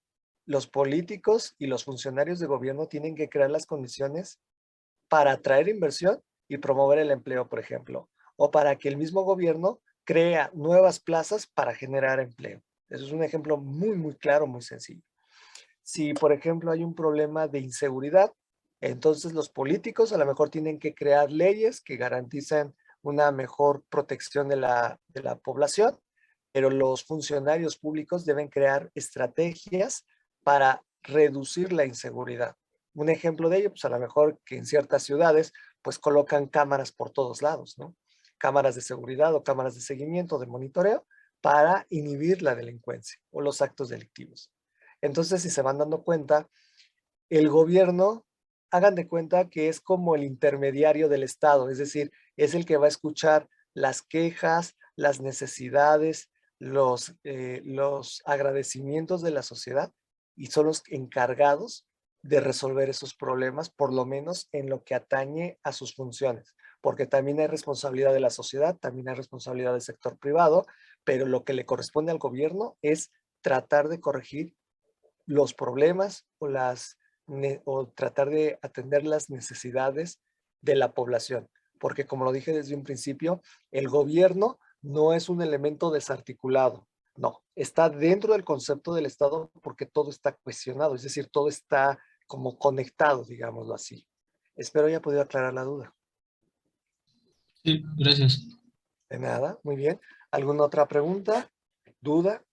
los políticos y los funcionarios de gobierno tienen que crear las condiciones para atraer inversión y promover el empleo, por ejemplo, o para que el mismo gobierno crea nuevas plazas para generar empleo. Eso es un ejemplo muy claro, muy sencillo. Si, por ejemplo, hay un problema de inseguridad, entonces los políticos a lo mejor tienen que crear leyes que garanticen una mejor protección de la población, pero los funcionarios públicos deben crear estrategias para reducir la inseguridad. Un ejemplo de ello, pues a lo mejor que en ciertas ciudades, pues colocan cámaras por todos lados, ¿no? Cámaras de seguridad o cámaras de seguimiento, de monitoreo, para inhibir la delincuencia o los actos delictivos. Entonces, si se van dando cuenta, el gobierno, hagan de cuenta que es como el intermediario del Estado, es decir, es el que va a escuchar las quejas, las necesidades, los agradecimientos de la sociedad y son los encargados de resolver esos problemas, por lo menos en lo que atañe a sus funciones, porque también hay responsabilidad de la sociedad, también hay responsabilidad del sector privado, pero lo que le corresponde al gobierno es tratar de corregir los problemas o tratar de atender las necesidades de la población. Porque como lo dije desde un principio, el gobierno no es un elemento desarticulado. No, está dentro del concepto del Estado porque todo está cuestionado, es decir, todo está como conectado, digámoslo así. Espero haya podido aclarar la duda. Sí, gracias. De nada, muy bien. ¿Alguna otra pregunta? ¿Duda?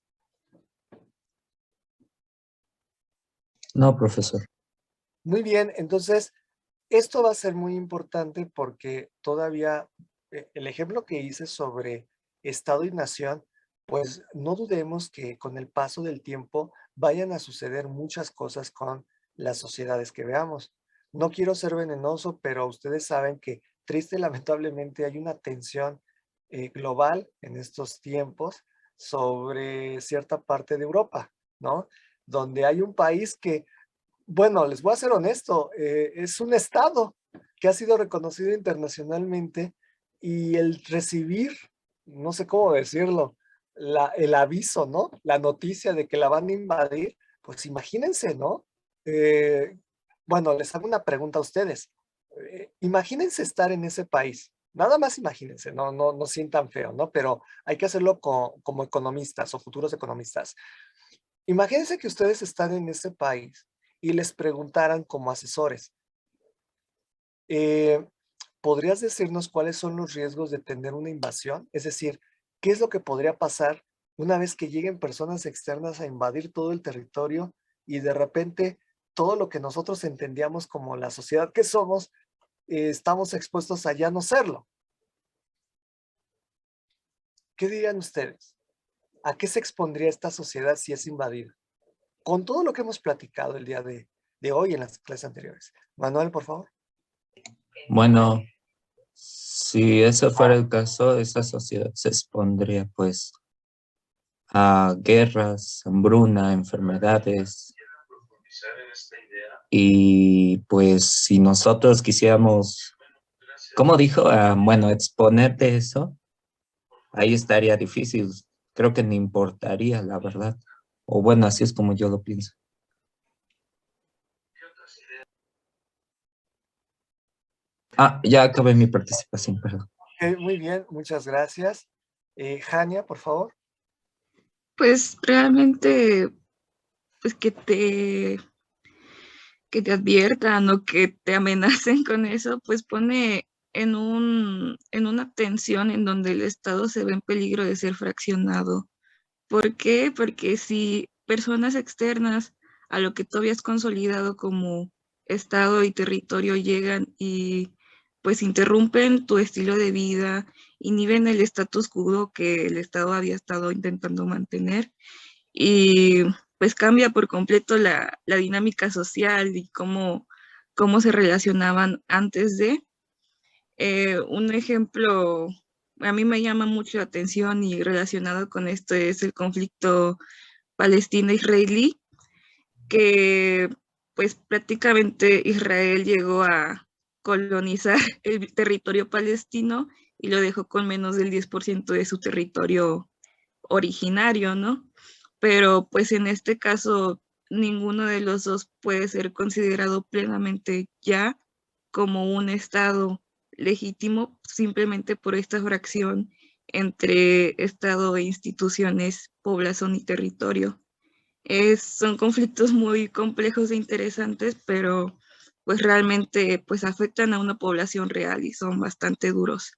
No, profesor. Muy bien, entonces Esto va a ser muy importante porque todavía el ejemplo que hice sobre Estado y nación, pues no dudemos que con el paso del tiempo vayan a suceder muchas cosas con las sociedades que veamos. No quiero ser venenoso, pero ustedes saben que triste y lamentablemente hay una tensión global en estos tiempos sobre cierta parte de Europa, ¿no? Donde hay un país que, bueno, les voy a ser honesto, es un estado que ha sido reconocido internacionalmente y el recibir, no sé cómo decirlo, el aviso, ¿no? La noticia de que la van a invadir, pues imagínense, ¿no? Eh, bueno, les hago una pregunta a ustedes. Imagínense estar en ese país. Nada más imagínense, no sientan feo, ¿no? Pero hay que hacerlo como economistas o futuros economistas. Imagínense que ustedes están en ese país y les preguntaran como asesores, eh, ¿podrías decirnos cuáles son los riesgos de tener una invasión? Es decir, ¿qué es lo que podría pasar una vez que lleguen personas externas a invadir todo el territorio y de repente todo lo que nosotros entendíamos como la sociedad que somos, estamos expuestos a ya no serlo? ¿Qué dirían ustedes? ¿A qué se expondría esta sociedad si es invadida? Con todo lo que hemos platicado el día de hoy en las clases anteriores. Manuel, por favor. Bueno, si eso fuera el caso, esa sociedad se expondría pues a guerras, hambruna, enfermedades. Y pues si nosotros quisiéramos, ¿cómo dijo? Bueno, exponerte eso, ahí estaría difícil. Creo que ni importaría, la verdad. O bueno, así es como yo lo pienso. Ya acabé mi participación, perdón. Muy bien, muchas gracias. Jania, por favor. Pues realmente, pues que te adviertan o que te amenacen con eso, pues pone en una tensión en donde el Estado se ve en peligro de ser fraccionado. ¿Por qué? Porque si personas externas a lo que tú habías consolidado como Estado y territorio llegan y pues interrumpen tu estilo de vida, inhiben el status quo que el Estado había estado intentando mantener y pues cambia por completo la dinámica social y cómo se relacionaban antes de. Un ejemplo a mí me llama mucho la atención y relacionado con esto es el conflicto palestino-israelí, que pues prácticamente Israel llegó a colonizar el territorio palestino y lo dejó con menos del 10% de su territorio originario, ¿no? Pero pues en este caso ninguno de los dos puede ser considerado plenamente ya como un estado legítimo simplemente por esta fracción entre Estado e instituciones, población y territorio. Son conflictos muy complejos e interesantes, pero pues realmente pues afectan a una población real y son bastante duros.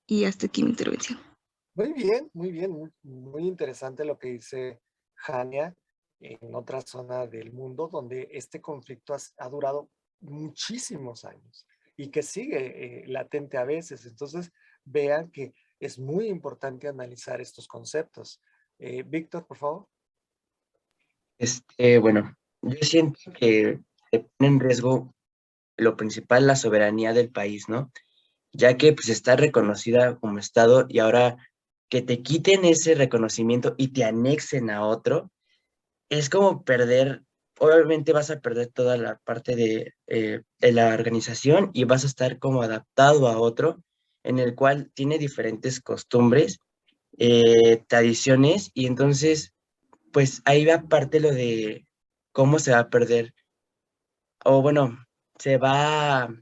Y hasta aquí mi intervención. Muy bien, muy interesante lo que dice Jania en otra zona del mundo donde este conflicto ha durado muchísimos años y que sigue latente a veces. Entonces, vean que es muy importante analizar estos conceptos. Víctor, por favor. Bueno, yo siento que se pone en riesgo lo principal, la soberanía del país, ¿no? Ya que pues está reconocida como Estado y ahora que te quiten ese reconocimiento y te anexen a otro, es como perder, obviamente vas a perder toda la parte de la organización y vas a estar como adaptado a otro en el cual tiene diferentes costumbres, tradiciones y entonces pues ahí va parte lo de cómo se va a perder, o bueno, se va a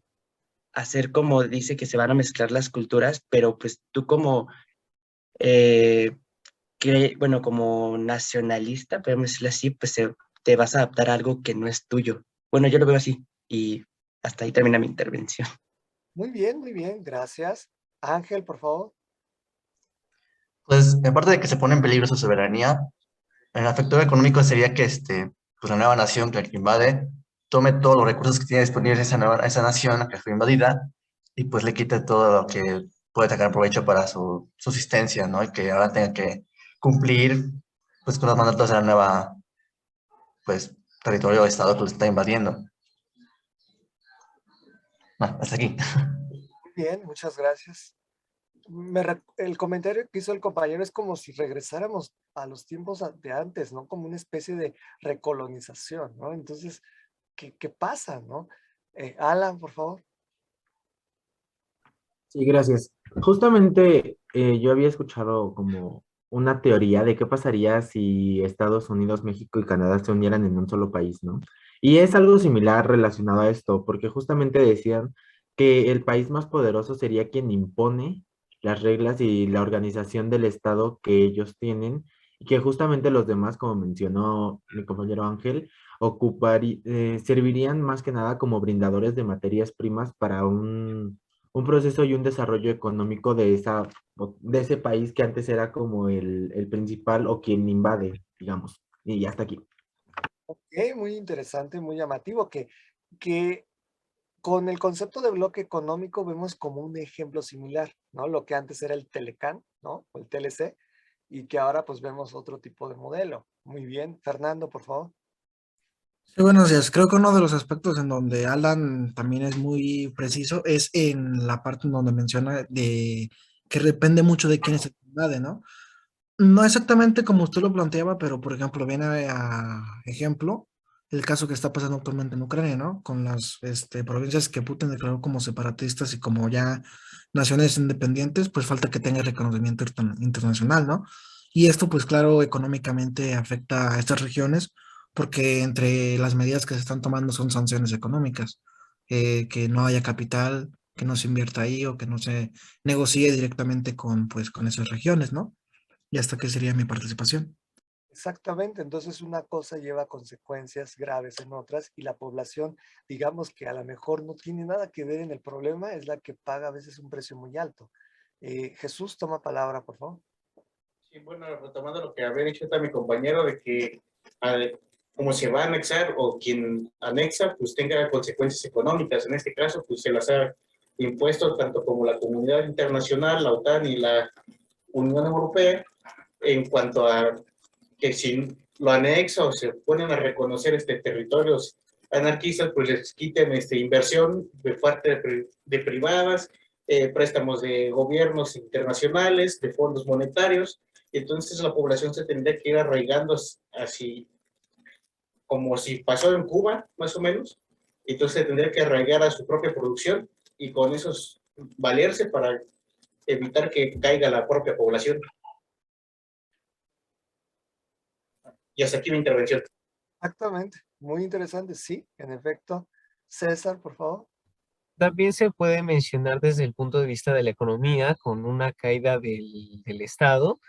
hacer como dice que se van a mezclar las culturas, pero pues tú como, eh, bueno, como nacionalista, podemos decirlo así, pues te vas a adaptar a algo que no es tuyo. Bueno, yo lo veo así y hasta ahí termina mi intervención. Muy bien, gracias. Ángel, por favor. Pues, aparte de que se pone en peligro su soberanía, el aspecto económico sería que pues, la nueva nación que invade, tome todos los recursos que tiene disponibles esa nación que fue invadida y pues le quite todo lo que puede sacar provecho para su subsistencia, ¿no? Y que ahora tenga que cumplir pues con los mandatos de la nueva pues territorio o estado que lo está invadiendo. Hasta aquí. Muy bien, muchas gracias. El comentario que hizo el compañero es como si regresáramos a los tiempos de antes, ¿no? Como una especie de recolonización, ¿no? Entonces, ¿qué pasa, no? Alan, por favor. Sí, gracias. Justamente yo había escuchado como una teoría de qué pasaría si Estados Unidos, México y Canadá se unieran en un solo país, ¿no? Y es algo similar relacionado a esto, porque justamente decían que el país más poderoso sería quien impone las reglas y la organización del Estado que ellos tienen, y que justamente los demás, como mencionó mi compañero Ángel, servirían más que nada como brindadores de materias primas para un proceso y un desarrollo económico de ese país que antes era como el principal o quien invade, digamos. Y hasta aquí. Ok, muy interesante, muy llamativo, que con el concepto de bloque económico vemos como un ejemplo similar, ¿no? Lo que antes era el Telecán, ¿no? O el TLC, y que ahora pues vemos otro tipo de modelo. Muy bien. Fernando, por favor. Sí, buenos días. Creo que uno de los aspectos en donde Alan también es muy preciso es en la parte en donde menciona de que depende mucho de quién es el que invade, ¿no? No exactamente como usted lo planteaba, pero por ejemplo, viene a ejemplo el caso que está pasando actualmente en Ucrania, ¿no? Con las provincias que Putin declaró como separatistas y como ya naciones independientes, pues falta que tenga reconocimiento internacional, ¿no? Y esto, pues claro, económicamente afecta a estas regiones porque entre las medidas que se están tomando son sanciones económicas, que no haya capital, que no se invierta ahí o que no se negocie directamente con, pues, con esas regiones, ¿no? Y hasta qué sería mi participación. Exactamente, entonces una cosa lleva consecuencias graves en otras y la población, digamos que a lo mejor no tiene nada que ver en el problema, es la que paga a veces un precio muy alto. Jesús, toma palabra, por favor. Sí, bueno, retomando lo que había dicho está mi compañero de que como se va a anexar o quien anexa, pues tenga consecuencias económicas. En este caso, pues se las ha impuesto tanto como la comunidad internacional, la OTAN y la Unión Europea, en cuanto a que si lo anexa o se ponen a reconocer territorios anarquistas, pues les quiten inversión de parte de privadas, préstamos de gobiernos internacionales, de fondos monetarios. Entonces la población se tendría que ir arraigando así, como si pasó en Cuba, más o menos. Entonces se tendría que arraigar a su propia producción y con esos valerse para evitar que caiga la propia población. Y hasta aquí mi intervención. Exactamente, muy interesante, sí, en efecto. César, por favor. También se puede mencionar desde el punto de vista de la economía, con una caída del Estado,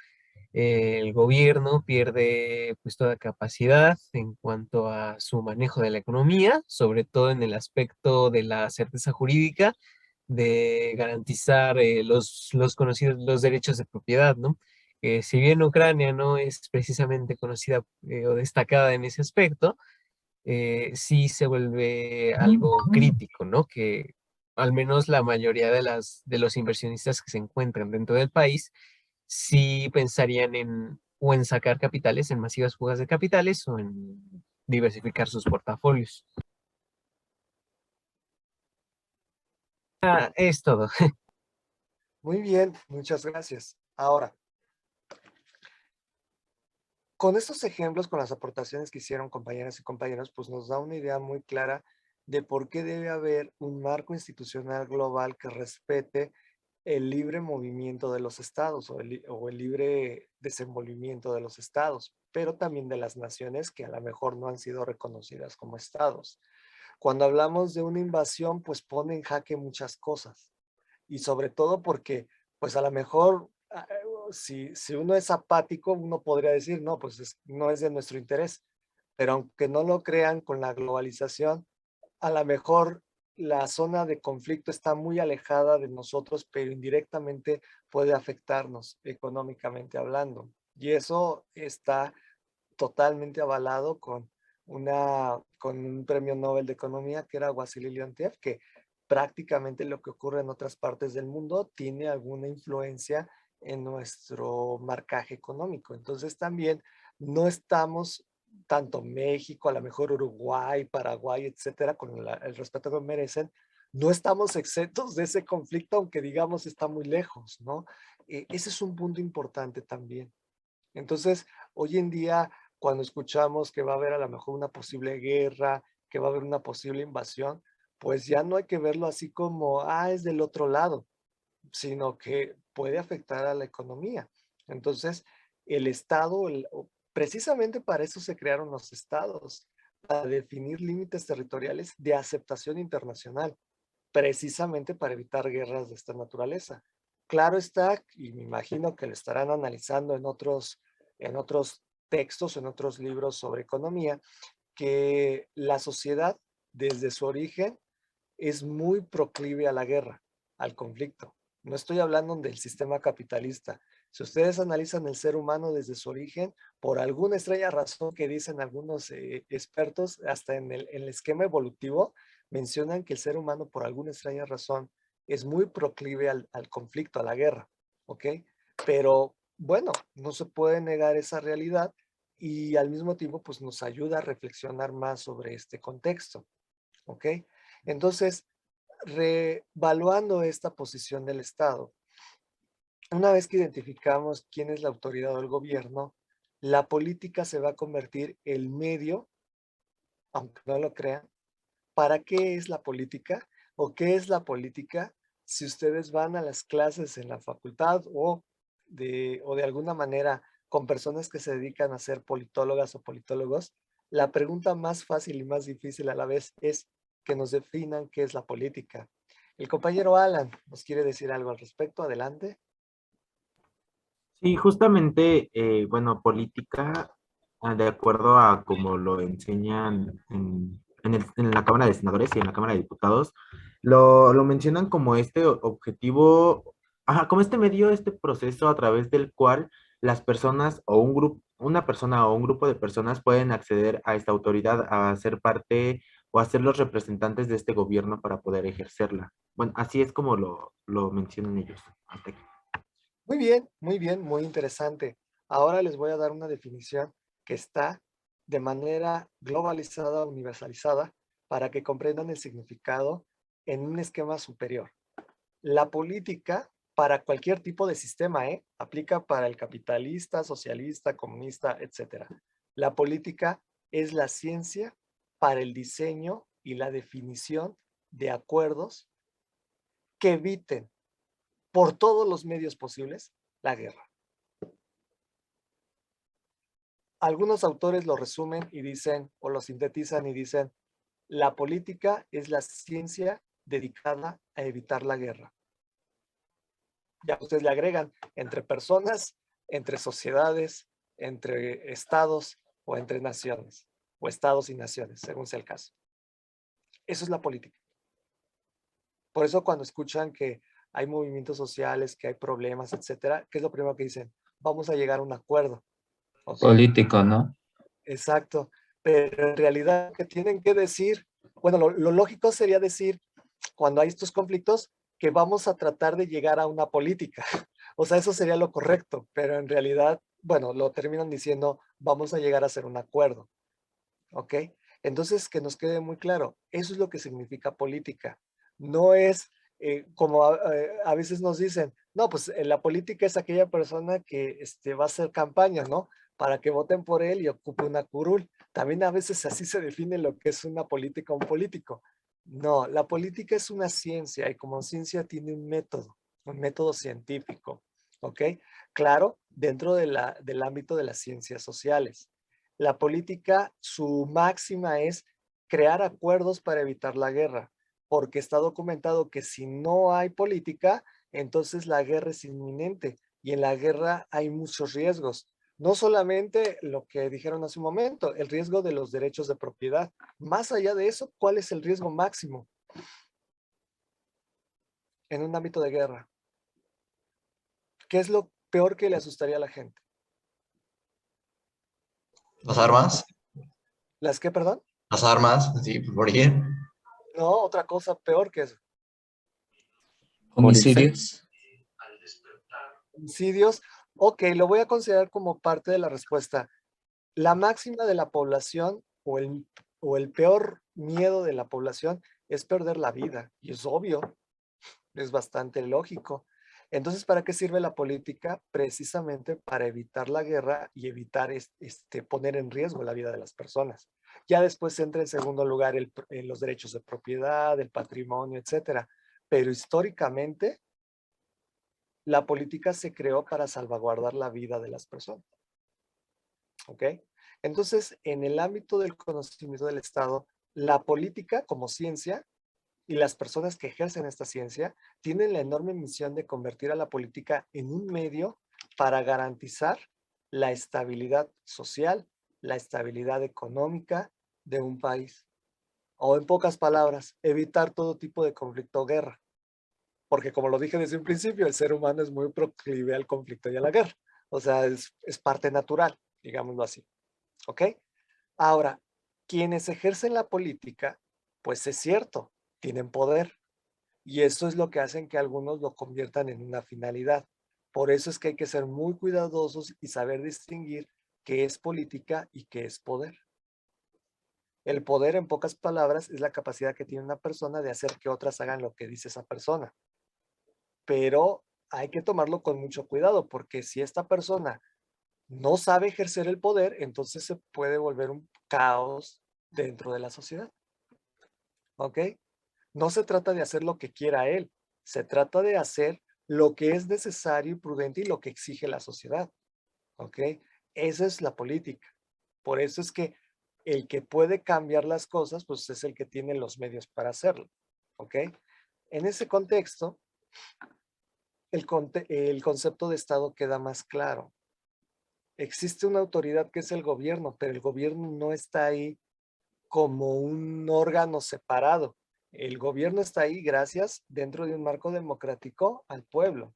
el gobierno pierde pues toda capacidad en cuanto a su manejo de la economía, sobre todo en el aspecto de la certeza jurídica, de garantizar los conocidos los derechos de propiedad, ¿no? Si bien Ucrania no es precisamente conocida o destacada en ese aspecto, sí se vuelve algo crítico, ¿no? Que al menos la mayoría de los inversionistas que se encuentran dentro del país sí pensarían en o en sacar capitales, en masivas fugas de capitales o en diversificar sus portafolios. Es todo. Muy bien, muchas gracias. Ahora, con estos ejemplos, con las aportaciones que hicieron compañeras y compañeros, pues nos da una idea muy clara de por qué debe haber un marco institucional global que respete el libre movimiento de los estados o el libre desenvolvimiento de los estados, pero también de las naciones que a lo mejor no han sido reconocidas como estados. Cuando hablamos de una invasión, pues pone en jaque muchas cosas y sobre todo porque, pues a lo mejor, si uno es apático, uno podría decir, no, pues no es de nuestro interés, pero aunque no lo crean con la globalización, a lo mejor la zona de conflicto está muy alejada de nosotros, pero indirectamente puede afectarnos económicamente hablando. Y eso está totalmente avalado con una con un premio Nobel de Economía que era Wassily Leontief, que prácticamente lo que ocurre en otras partes del mundo tiene alguna influencia en nuestro marcaje económico. Entonces también no estamos, tanto México, a lo mejor Uruguay, Paraguay, etcétera, con el respeto que merecen, no estamos exentos de ese conflicto, aunque digamos está muy lejos, ¿no? Ese es un punto importante también. Entonces, hoy en día, cuando escuchamos que va a haber a lo mejor una posible guerra, que va a haber una posible invasión, pues ya no hay que verlo así como, es del otro lado, sino que puede afectar a la economía. Entonces, el Estado, precisamente para eso se crearon los estados, para definir límites territoriales de aceptación internacional, precisamente para evitar guerras de esta naturaleza. Claro está, y me imagino que lo estarán analizando en otros textos, en otros libros sobre economía, que la sociedad desde su origen es muy proclive a la guerra, al conflicto. No estoy hablando del sistema capitalista. Si ustedes analizan el ser humano desde su origen, por alguna extraña razón que dicen algunos expertos, hasta en el esquema evolutivo, mencionan que el ser humano por alguna extraña razón es muy proclive al conflicto, a la guerra, ¿ok? Pero bueno, no se puede negar esa realidad y al mismo tiempo pues nos ayuda a reflexionar más sobre este contexto, ¿ok? Entonces, revaluando esta posición del Estado, una vez que identificamos quién es la autoridad del gobierno, la política se va a convertir en el medio, aunque no lo crean. ¿Para qué es la política? ¿O qué es la política? Si ustedes van a las clases en la facultad o de alguna manera con personas que se dedican a ser politólogas o politólogos, la pregunta más fácil y más difícil a la vez es que nos definan qué es la política. El compañero Alan nos quiere decir algo al respecto. Adelante. Sí, justamente, bueno, política, de acuerdo a como lo enseñan en la Cámara de Senadores y en la Cámara de Diputados, lo mencionan como este objetivo, como este medio, este proceso a través del cual las personas o un grupo, una persona o un grupo de personas pueden acceder a esta autoridad, a ser parte o a ser los representantes de este gobierno para poder ejercerla. Bueno, así es como lo mencionan ellos. Hasta aquí. Muy bien, muy interesante. Ahora les voy a dar una definición que está de manera globalizada, universalizada, para que comprendan el significado en un esquema superior. La política para cualquier tipo de sistema, aplica para el capitalista, socialista, comunista, etc. La política es la ciencia para el diseño y la definición de acuerdos que eviten por todos los medios posibles la guerra. Algunos autores lo resumen y dicen, o lo sintetizan y dicen, la política es la ciencia dedicada a evitar la guerra. Ya ustedes le agregan entre personas, entre sociedades, entre estados o entre naciones, o estados y naciones, según sea el caso. Eso es la política. Por eso cuando escuchan que hay movimientos sociales, que hay problemas, etcétera, ¿qué es lo primero que dicen? Vamos a llegar a un acuerdo. ¿Okay? Político, ¿no? Exacto. Pero en realidad, ¿qué tienen que decir? Bueno, lo lógico sería decir, cuando hay estos conflictos, que vamos a tratar de llegar a una política. O sea, eso sería lo correcto, pero en realidad, bueno, lo terminan diciendo, vamos a llegar a hacer un acuerdo. ¿Ok? Entonces, que nos quede muy claro, eso es lo que significa política. No es como a veces nos dicen, no, pues la política es aquella persona que va a hacer campaña, ¿no? Para que voten por él y ocupe una curul. También a veces así se define lo que es una política o un político. No, la política es una ciencia y como ciencia tiene un método científico, ¿ok? Claro, dentro del ámbito de las ciencias sociales. La política, su máxima es crear acuerdos para evitar la guerra, porque está documentado que si no hay política, entonces la guerra es inminente y en la guerra hay muchos riesgos. No solamente lo que dijeron hace un momento, el riesgo de los derechos de propiedad. Más allá de eso, ¿cuál es el riesgo máximo en un ámbito de guerra? ¿Qué es lo peor que le asustaría a la gente? ¿Las armas? ¿Las qué, perdón? las armas, así, morir. No, otra cosa peor que eso. Homicidios. Homicidios. Ok, lo voy a considerar como parte de la respuesta. La máxima de la población o el peor miedo de la población es perder la vida. Y es obvio, es bastante lógico. Entonces, ¿para qué sirve la política? Precisamente para evitar la guerra y evitar poner en riesgo la vida de las personas. Ya después entra en segundo lugar los derechos de propiedad, el patrimonio, etcétera. Pero históricamente, la política se creó para salvaguardar la vida de las personas. ¿Ok? Entonces, en el ámbito del conocimiento del Estado, la política como ciencia y las personas que ejercen esta ciencia tienen la enorme misión de convertir a la política en un medio para garantizar la estabilidad social, la estabilidad económica de un país. O en pocas palabras, evitar todo tipo de conflicto o guerra. Porque como lo dije desde un principio, el ser humano es muy proclive al conflicto y a la guerra. O sea, es parte natural, digámoslo así. ¿Ok? Ahora, quienes ejercen la política, pues es cierto, tienen poder. Y eso es lo que hacen que algunos lo conviertan en una finalidad. Por eso es que hay que ser muy cuidadosos y saber distinguir qué es política y qué es poder. El poder, en pocas palabras, es la capacidad que tiene una persona de hacer que otras hagan lo que dice esa persona. Pero hay que tomarlo con mucho cuidado, porque si esta persona no sabe ejercer el poder, entonces se puede volver un caos dentro de la sociedad. ¿Ok? No se trata de hacer lo que quiera él, se trata de hacer lo que es necesario y prudente y lo que exige la sociedad. ¿Ok? Esa es la política. Por eso es que el que puede cambiar las cosas, pues es el que tiene los medios para hacerlo. ¿Ok? En ese contexto, el concepto de Estado queda más claro. Existe una autoridad que es el gobierno, pero el gobierno no está ahí como un órgano separado. El gobierno está ahí gracias, dentro de un marco democrático, al pueblo.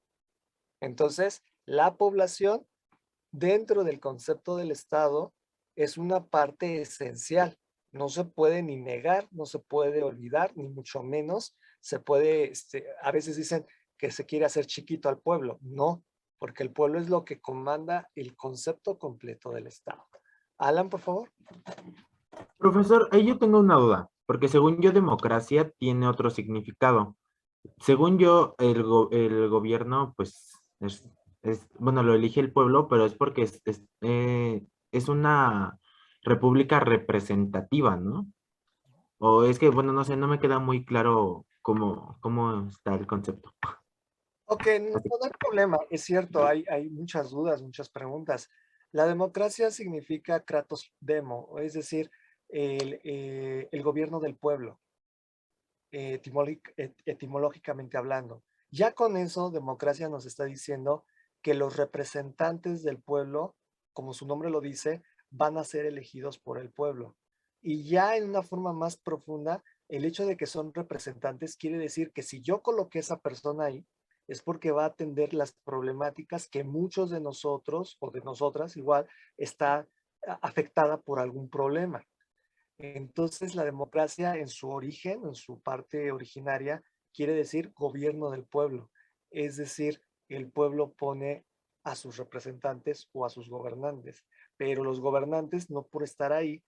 Entonces, la población, dentro del concepto del Estado, es una parte esencial. No se puede ni negar, no se puede olvidar, ni mucho menos se puede, a veces dicen que se quiere hacer chiquito al pueblo. No, porque el pueblo es lo que comanda el concepto completo del Estado. Alan, por favor. Profesor, ahí yo tengo una duda, porque según yo democracia tiene otro significado. Según yo, el gobierno, pues, bueno, lo elige el pueblo, pero es porque es una república representativa, ¿no? O es que, bueno, no sé, no me queda muy claro cómo está el concepto. Ok, no, no hay problema, es cierto, hay muchas dudas, muchas preguntas. La democracia significa Kratos Demo, es decir, el gobierno del pueblo, etimológicamente hablando. Ya con eso, democracia nos está diciendo que los representantes del pueblo, como su nombre lo dice, van a ser elegidos por el pueblo. Y ya en una forma más profunda, el hecho de que son representantes quiere decir que si yo coloqué a esa persona ahí, es porque va a atender las problemáticas que muchos de nosotros o de nosotras igual está afectada por algún problema. Entonces, la democracia en su origen, en su parte originaria, quiere decir gobierno del pueblo. Es decir, el pueblo pone a sus representantes o a sus gobernantes, pero los gobernantes no por estar ahí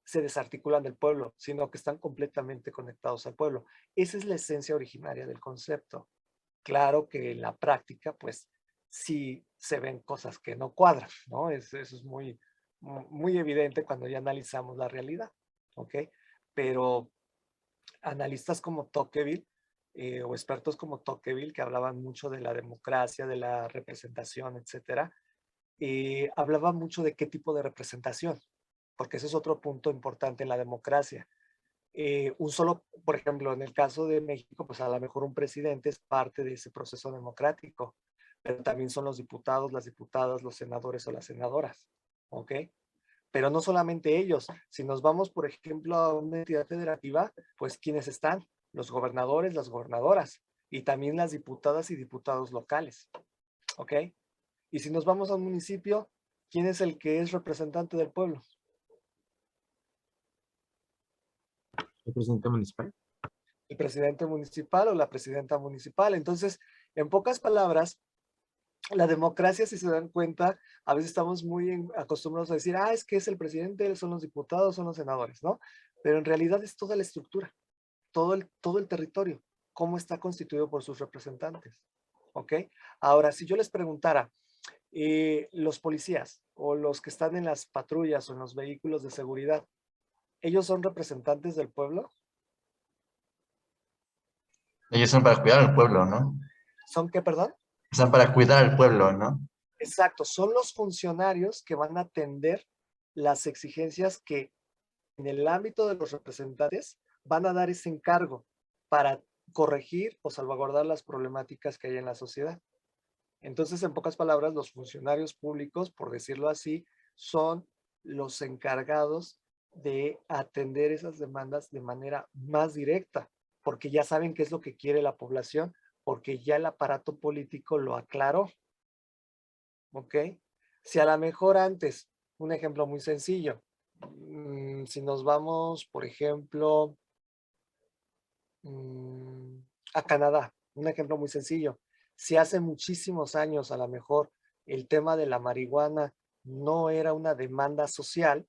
se desarticulan del pueblo, sino que están completamente conectados al pueblo. Esa es la esencia originaria del concepto. Claro que en la práctica, pues, sí se ven cosas que no cuadran, ¿no? Eso es muy evidente cuando ya analizamos la realidad. ¿Ok? Pero analistas como Tocqueville o expertos como Tocqueville, que hablaban mucho de la democracia, de la representación, etcétera, hablaban mucho de qué tipo de representación, porque ese es otro punto importante en la democracia. Por ejemplo, en el caso de México, pues a lo mejor un presidente es parte de ese proceso democrático, pero también son los diputados, las diputadas, los senadores o las senadoras. ¿Ok? Pero no solamente ellos, si nos vamos, por ejemplo, a una entidad federativa, pues ¿quiénes están? Los gobernadores, las gobernadoras y también las diputadas y diputados locales, ¿ok? Y si nos vamos a un municipio, ¿quién es el que es representante del pueblo? ¿El presidente municipal? El presidente municipal o la presidenta municipal. Entonces, en pocas palabras, la democracia, si se dan cuenta, a veces estamos muy acostumbrados a decir, es que es el presidente, son los diputados, son los senadores, ¿no? Pero en realidad es toda la estructura, todo el territorio, cómo está constituido por sus representantes, ¿ok? Ahora, si yo les preguntara, los policías o los que están en las patrullas o en los vehículos de seguridad, ¿ellos son representantes del pueblo? Ellos son para cuidar al pueblo, ¿no? ¿Son qué, perdón? Están para cuidar al pueblo, ¿no? Exacto, son los funcionarios que van a atender las exigencias que en el ámbito de los representantes van a dar ese encargo para corregir o salvaguardar las problemáticas que hay en la sociedad. Entonces, en pocas palabras, los funcionarios públicos, por decirlo así, son los encargados de atender esas demandas de manera más directa, porque ya saben qué es lo que quiere la población, porque ya el aparato político lo aclaró. ¿Ok? Si a lo mejor antes, un ejemplo muy sencillo, si nos vamos, por ejemplo, a Canadá, un ejemplo muy sencillo, si hace muchísimos años a lo mejor el tema de la marihuana no era una demanda social,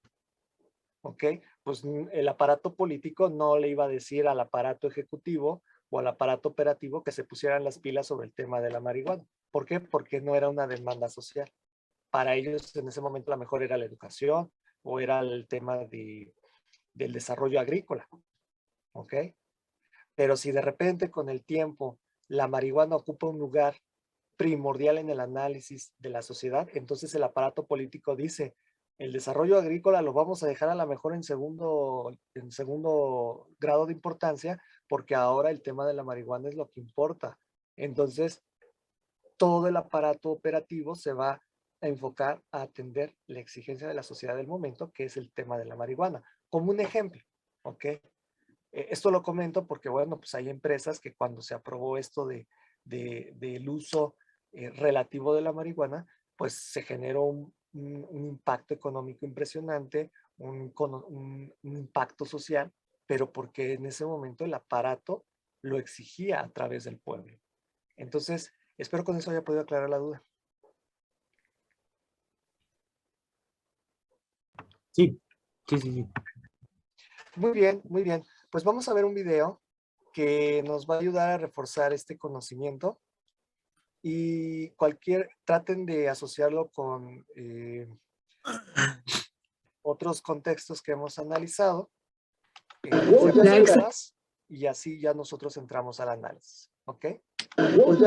¿ok? Pues el aparato político no le iba a decir al aparato ejecutivo o al aparato operativo que se pusieran las pilas sobre el tema de la marihuana. ¿Por qué? Porque no era una demanda social. Para ellos en ese momento a lo mejor era la educación o era el tema del desarrollo agrícola, ¿ok? Pero si de repente con el tiempo la marihuana ocupa un lugar primordial en el análisis de la sociedad, entonces el aparato político dice, el desarrollo agrícola lo vamos a dejar a lo mejor en segundo grado de importancia, porque ahora el tema de la marihuana es lo que importa. Entonces, todo el aparato operativo se va a enfocar a atender la exigencia de la sociedad del momento, que es el tema de la marihuana. Como un ejemplo, ¿ok? Esto lo comento porque, bueno, pues hay empresas que cuando se aprobó esto del uso relativo de la marihuana, pues se generó un impacto económico impresionante, un impacto social, pero porque en ese momento el aparato lo exigía a través del pueblo. Entonces, espero con eso haya podido aclarar la duda. Sí, sí, sí, sí. Muy bien, muy bien. Pues vamos a ver un video que nos va a ayudar a reforzar este conocimiento y traten de asociarlo con otros contextos que hemos analizado y así ya nosotros entramos al análisis, ¿ok?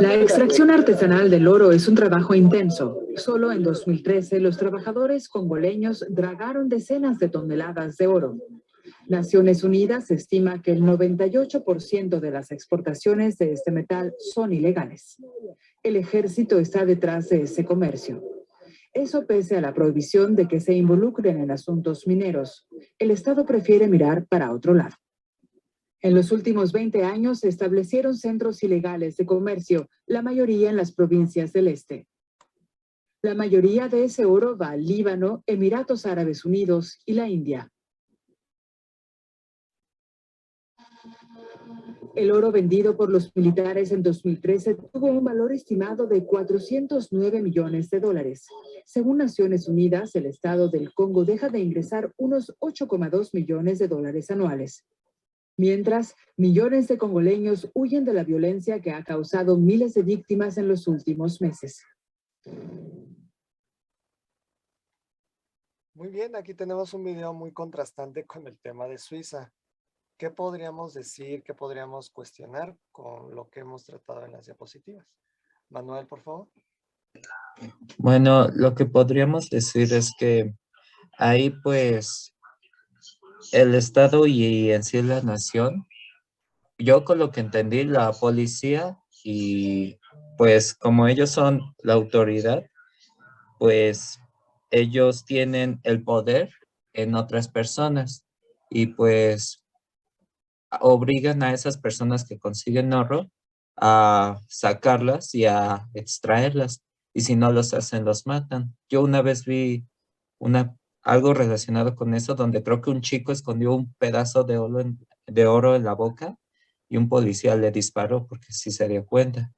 La extracción artesanal del oro es un trabajo intenso. Solo en 2013 los trabajadores congoleños dragaron decenas de toneladas de oro. Naciones Unidas estima que el 98% de las exportaciones de este metal son ilegales. El ejército está detrás de ese comercio. Eso pese a la prohibición de que se involucren en asuntos mineros. El Estado prefiere mirar para otro lado. En los últimos 20 años se establecieron centros ilegales de comercio, la mayoría en las provincias del este. La mayoría de ese oro va al Líbano, Emiratos Árabes Unidos y la India. El oro vendido por los militares en 2013 tuvo un valor estimado de 409 millones de dólares. Según Naciones Unidas, el Estado del Congo deja de ingresar unos 8,2 millones de dólares anuales. Mientras, millones de congoleños huyen de la violencia que ha causado miles de víctimas en los últimos meses. Muy bien, aquí tenemos un video muy contrastante con el tema de Suiza. ¿Qué podríamos decir, qué podríamos cuestionar con lo que hemos tratado en las diapositivas? Manuel, por favor. Bueno, lo que podríamos decir es que ahí pues el Estado y en sí la nación, yo con lo que entendí, la policía y pues como ellos son la autoridad, pues ellos tienen el poder en otras personas y pues obligan a esas personas que consiguen oro a sacarlas y a extraerlas y si no los hacen, los matan. Yo una vez vi algo relacionado con eso donde creo que un chico escondió un pedazo de oro de oro en la boca y un policía le disparó porque sí se dio cuenta.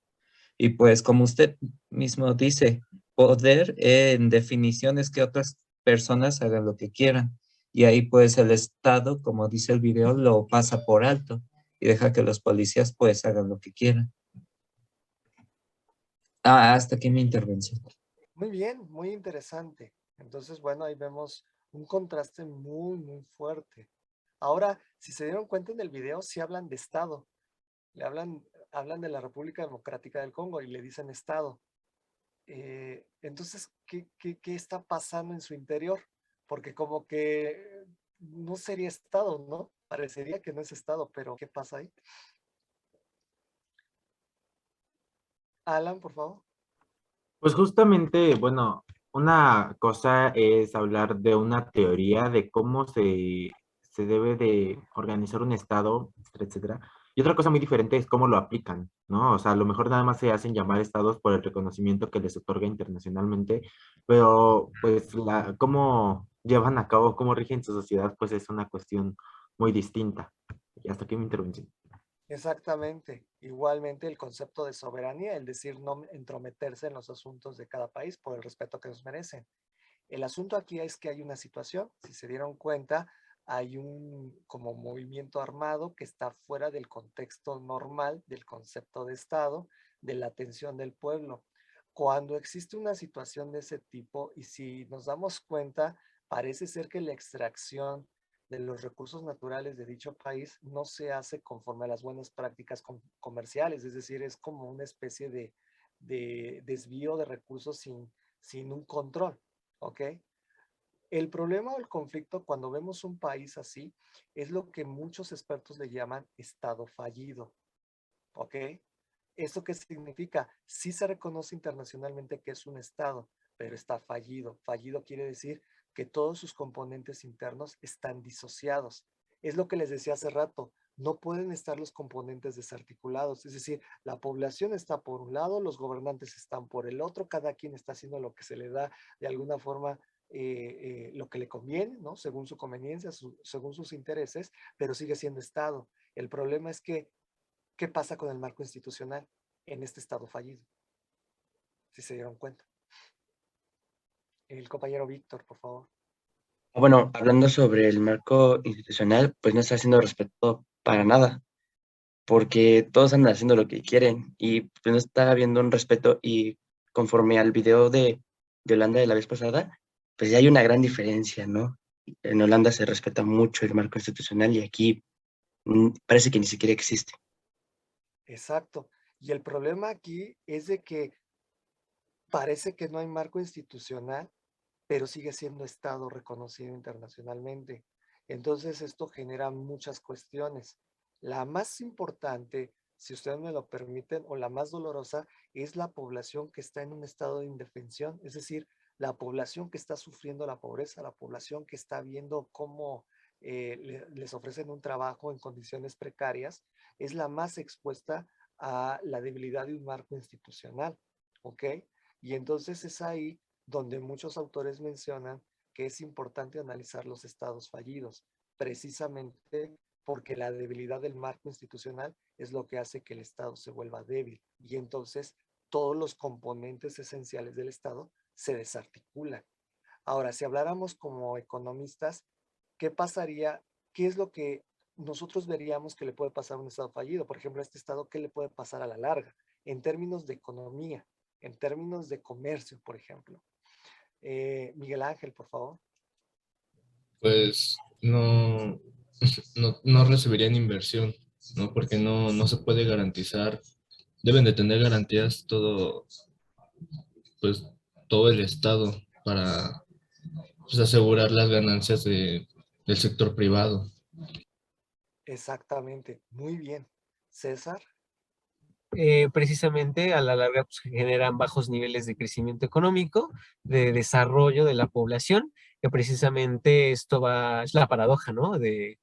Y pues como usted mismo dice, poder en definición es que otras personas hagan lo que quieran. Y ahí pues el Estado, como dice el video, lo pasa por alto y deja que los policías pues hagan lo que quieran. Hasta aquí mi intervención. Muy bien, muy interesante. Entonces, bueno, ahí vemos un contraste muy, muy fuerte. Ahora, si se dieron cuenta en el video, sí hablan de Estado. Hablan de la República Democrática del Congo y le dicen Estado. Entonces, ¿qué está pasando en su interior? Porque como que no sería Estado, ¿no? Parecería que no es Estado, pero ¿qué pasa ahí? Alan, por favor. Pues justamente, bueno, una cosa es hablar de una teoría de cómo se debe de organizar un estado, etcétera, etcétera. Y otra cosa muy diferente es cómo lo aplican, ¿no? O sea, a lo mejor nada más se hacen llamar estados por el reconocimiento que les otorga internacionalmente, pero pues cómo llevan a cabo, cómo rigen su sociedad, pues es una cuestión muy distinta. Y hasta aquí mi intervención. Exactamente. Igualmente el concepto de soberanía, el decir no entrometerse en los asuntos de cada país por el respeto que nos merecen. El asunto aquí es que hay una situación, si se dieron cuenta, hay un como movimiento armado que está fuera del contexto normal del concepto de Estado, de la atención del pueblo. Cuando existe una situación de ese tipo y si nos damos cuenta, parece ser que la extracción de los recursos naturales de dicho país no se hace conforme a las buenas prácticas comerciales, es decir, es como una especie de desvío de recursos sin un control, ¿ok? El problema o el conflicto cuando vemos un país así es lo que muchos expertos le llaman estado fallido, ¿ok? ¿Esto qué significa? Sí se reconoce internacionalmente que es un estado, pero está fallido. Fallido quiere decir que todos sus componentes internos están disociados. Es lo que les decía hace rato, no pueden estar los componentes desarticulados, es decir, la población está por un lado, los gobernantes están por el otro, cada quien está haciendo lo que se le da de alguna forma lo que le conviene, ¿no? Según su conveniencia, según sus intereses, pero sigue siendo Estado. El problema es que, ¿qué pasa con el marco institucional en este Estado fallido? Si se dieron cuenta. El compañero Víctor, por favor. Bueno, hablando sobre el marco institucional, pues no está siendo respetado para nada, porque todos andan haciendo lo que quieren y pues no está habiendo un respeto y conforme al video de Holanda de la vez pasada, pues ya hay una gran diferencia, ¿no? En Holanda se respeta mucho el marco institucional y aquí parece que ni siquiera existe. Exacto. Y el problema aquí es de que parece que no hay marco institucional, pero sigue siendo Estado reconocido internacionalmente. Entonces esto genera muchas cuestiones. La más importante, si ustedes me lo permiten, o la más dolorosa, es la población que está en un estado de indefensión, es decir, la población que está sufriendo la pobreza, la población que está viendo cómo les ofrecen un trabajo en condiciones precarias, es la más expuesta a la debilidad de un marco institucional, ¿ok? Y entonces es ahí donde muchos autores mencionan que es importante analizar los estados fallidos, precisamente porque la debilidad del marco institucional es lo que hace que el Estado se vuelva débil y entonces todos los componentes esenciales del Estado se desarticulan. Ahora, si habláramos como economistas, ¿qué pasaría? ¿Qué es lo que nosotros veríamos que le puede pasar a un Estado fallido? Por ejemplo, a este Estado, ¿qué le puede pasar a la larga? En términos de economía, en términos de comercio, por ejemplo. Miguel Ángel, por favor. Pues no recibirían inversión, ¿no? Porque no se puede garantizar, deben de tener garantías pues, todo el Estado para pues, asegurar las ganancias del sector privado. Exactamente, muy bien. César. Precisamente a la larga pues, generan bajos niveles de crecimiento económico, de desarrollo de la población, que precisamente es la paradoja, ¿no? De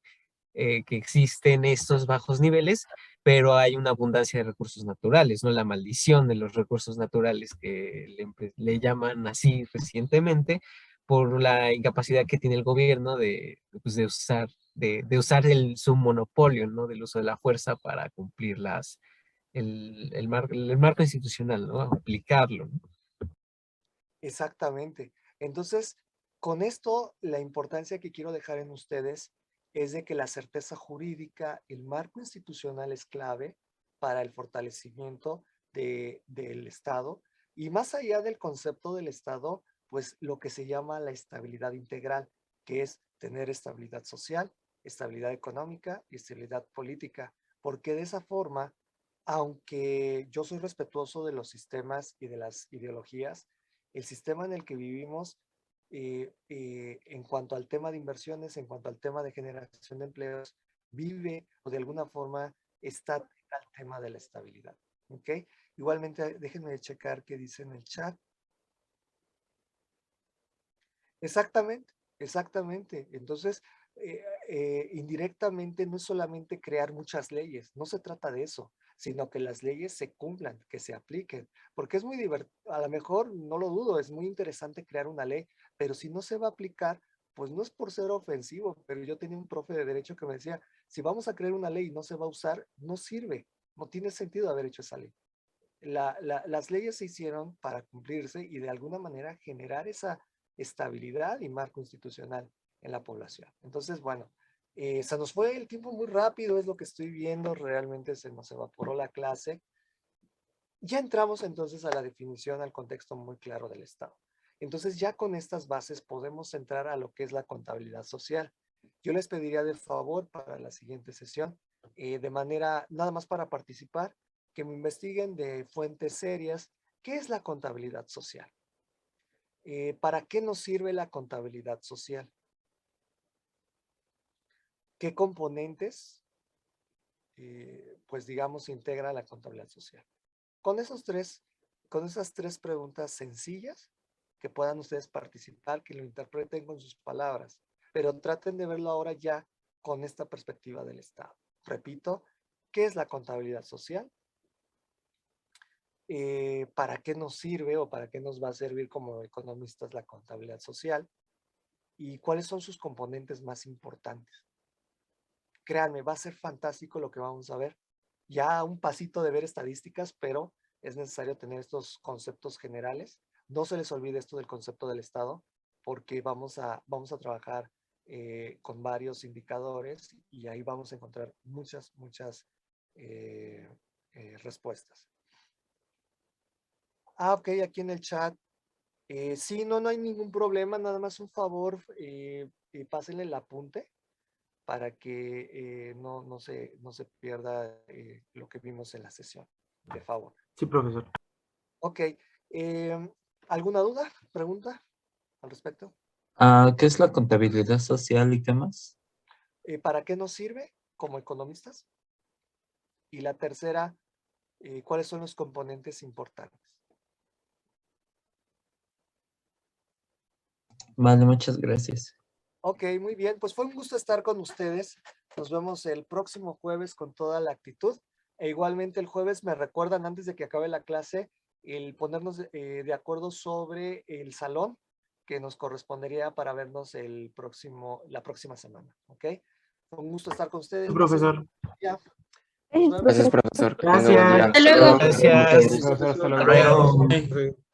que existen estos bajos niveles, pero hay una abundancia de recursos naturales, ¿no? La maldición de los recursos naturales que le llaman así recientemente por la incapacidad que tiene el gobierno de de usar su monopolio, ¿no? Del uso de la fuerza para cumplir el marco institucional, ¿no? Aplicarlo, ¿no? Exactamente. Entonces, con esto, la importancia que quiero dejar en ustedes es de que la certeza jurídica, el marco institucional es clave para el fortalecimiento del Estado y más allá del concepto del Estado, pues lo que se llama la estabilidad integral, que es tener estabilidad social, estabilidad económica y estabilidad política, porque de esa forma, aunque yo soy respetuoso de los sistemas y de las ideologías, el sistema en el que vivimos en cuanto al tema de inversiones, en cuanto al tema de generación de empleos, vive o de alguna forma está al tema de la estabilidad. ¿Ok? Igualmente, déjenme checar qué dice en el chat. Exactamente, exactamente. Entonces, indirectamente no es solamente crear muchas leyes, no se trata de eso, sino que las leyes se cumplan, que se apliquen, porque es muy divertido, a lo mejor no lo dudo, es muy interesante crear una ley, pero si no se va a aplicar, pues no es por ser ofensivo, pero yo tenía un profe de derecho que me decía, si vamos a crear una ley y no se va a usar, no sirve, no tiene sentido haber hecho esa ley. Las leyes se hicieron para cumplirse y de alguna manera generar esa estabilidad y marco institucional en la población. Entonces, bueno, se nos fue el tiempo muy rápido, es lo que estoy viendo, realmente se nos evaporó la clase. Ya entramos entonces a la definición, al contexto muy claro del Estado. Entonces ya con estas bases podemos entrar a lo que es la contabilidad social. Yo les pediría de favor para la siguiente sesión, de manera, nada más para participar, que me investiguen de fuentes serias, ¿qué es la contabilidad social? ¿Para qué nos sirve la contabilidad social? ¿Qué componentes, pues digamos, integra la contabilidad social? Con esas tres preguntas sencillas, que puedan ustedes participar, que lo interpreten con sus palabras, pero traten de verlo ahora ya con esta perspectiva del Estado. Repito, ¿qué es la contabilidad social? ¿Para qué nos sirve o para qué nos va a servir como economistas la contabilidad social? ¿Y cuáles son sus componentes más importantes? Créanme, va a ser fantástico lo que vamos a ver. Ya un pasito de ver estadísticas, pero es necesario tener estos conceptos generales. No se les olvide esto del concepto del Estado, porque vamos a trabajar con varios indicadores y ahí vamos a encontrar muchas respuestas. Ok, aquí en el chat. Sí, no hay ningún problema, nada más un favor, pásenle el apunte para que no se pierda lo que vimos en la sesión, de favor. Sí, profesor. Ok, ¿alguna duda, pregunta al respecto? ¿Qué es la contabilidad social y qué más? ¿Para qué nos sirve como economistas? Y la tercera, ¿cuáles son los componentes importantes? Vale, muchas gracias. Ok, muy bien. Pues fue un gusto estar con ustedes. Nos vemos el próximo jueves con toda la actitud. E igualmente el jueves me recuerdan antes de que acabe la clase el ponernos de acuerdo sobre el salón que nos correspondería para vernos la próxima semana. ¿Ok? Fue un gusto estar con ustedes. Sí, profesor. Nos vemos. Gracias, profesor. Gracias. Hasta luego. Gracias. Hasta luego. Hasta luego.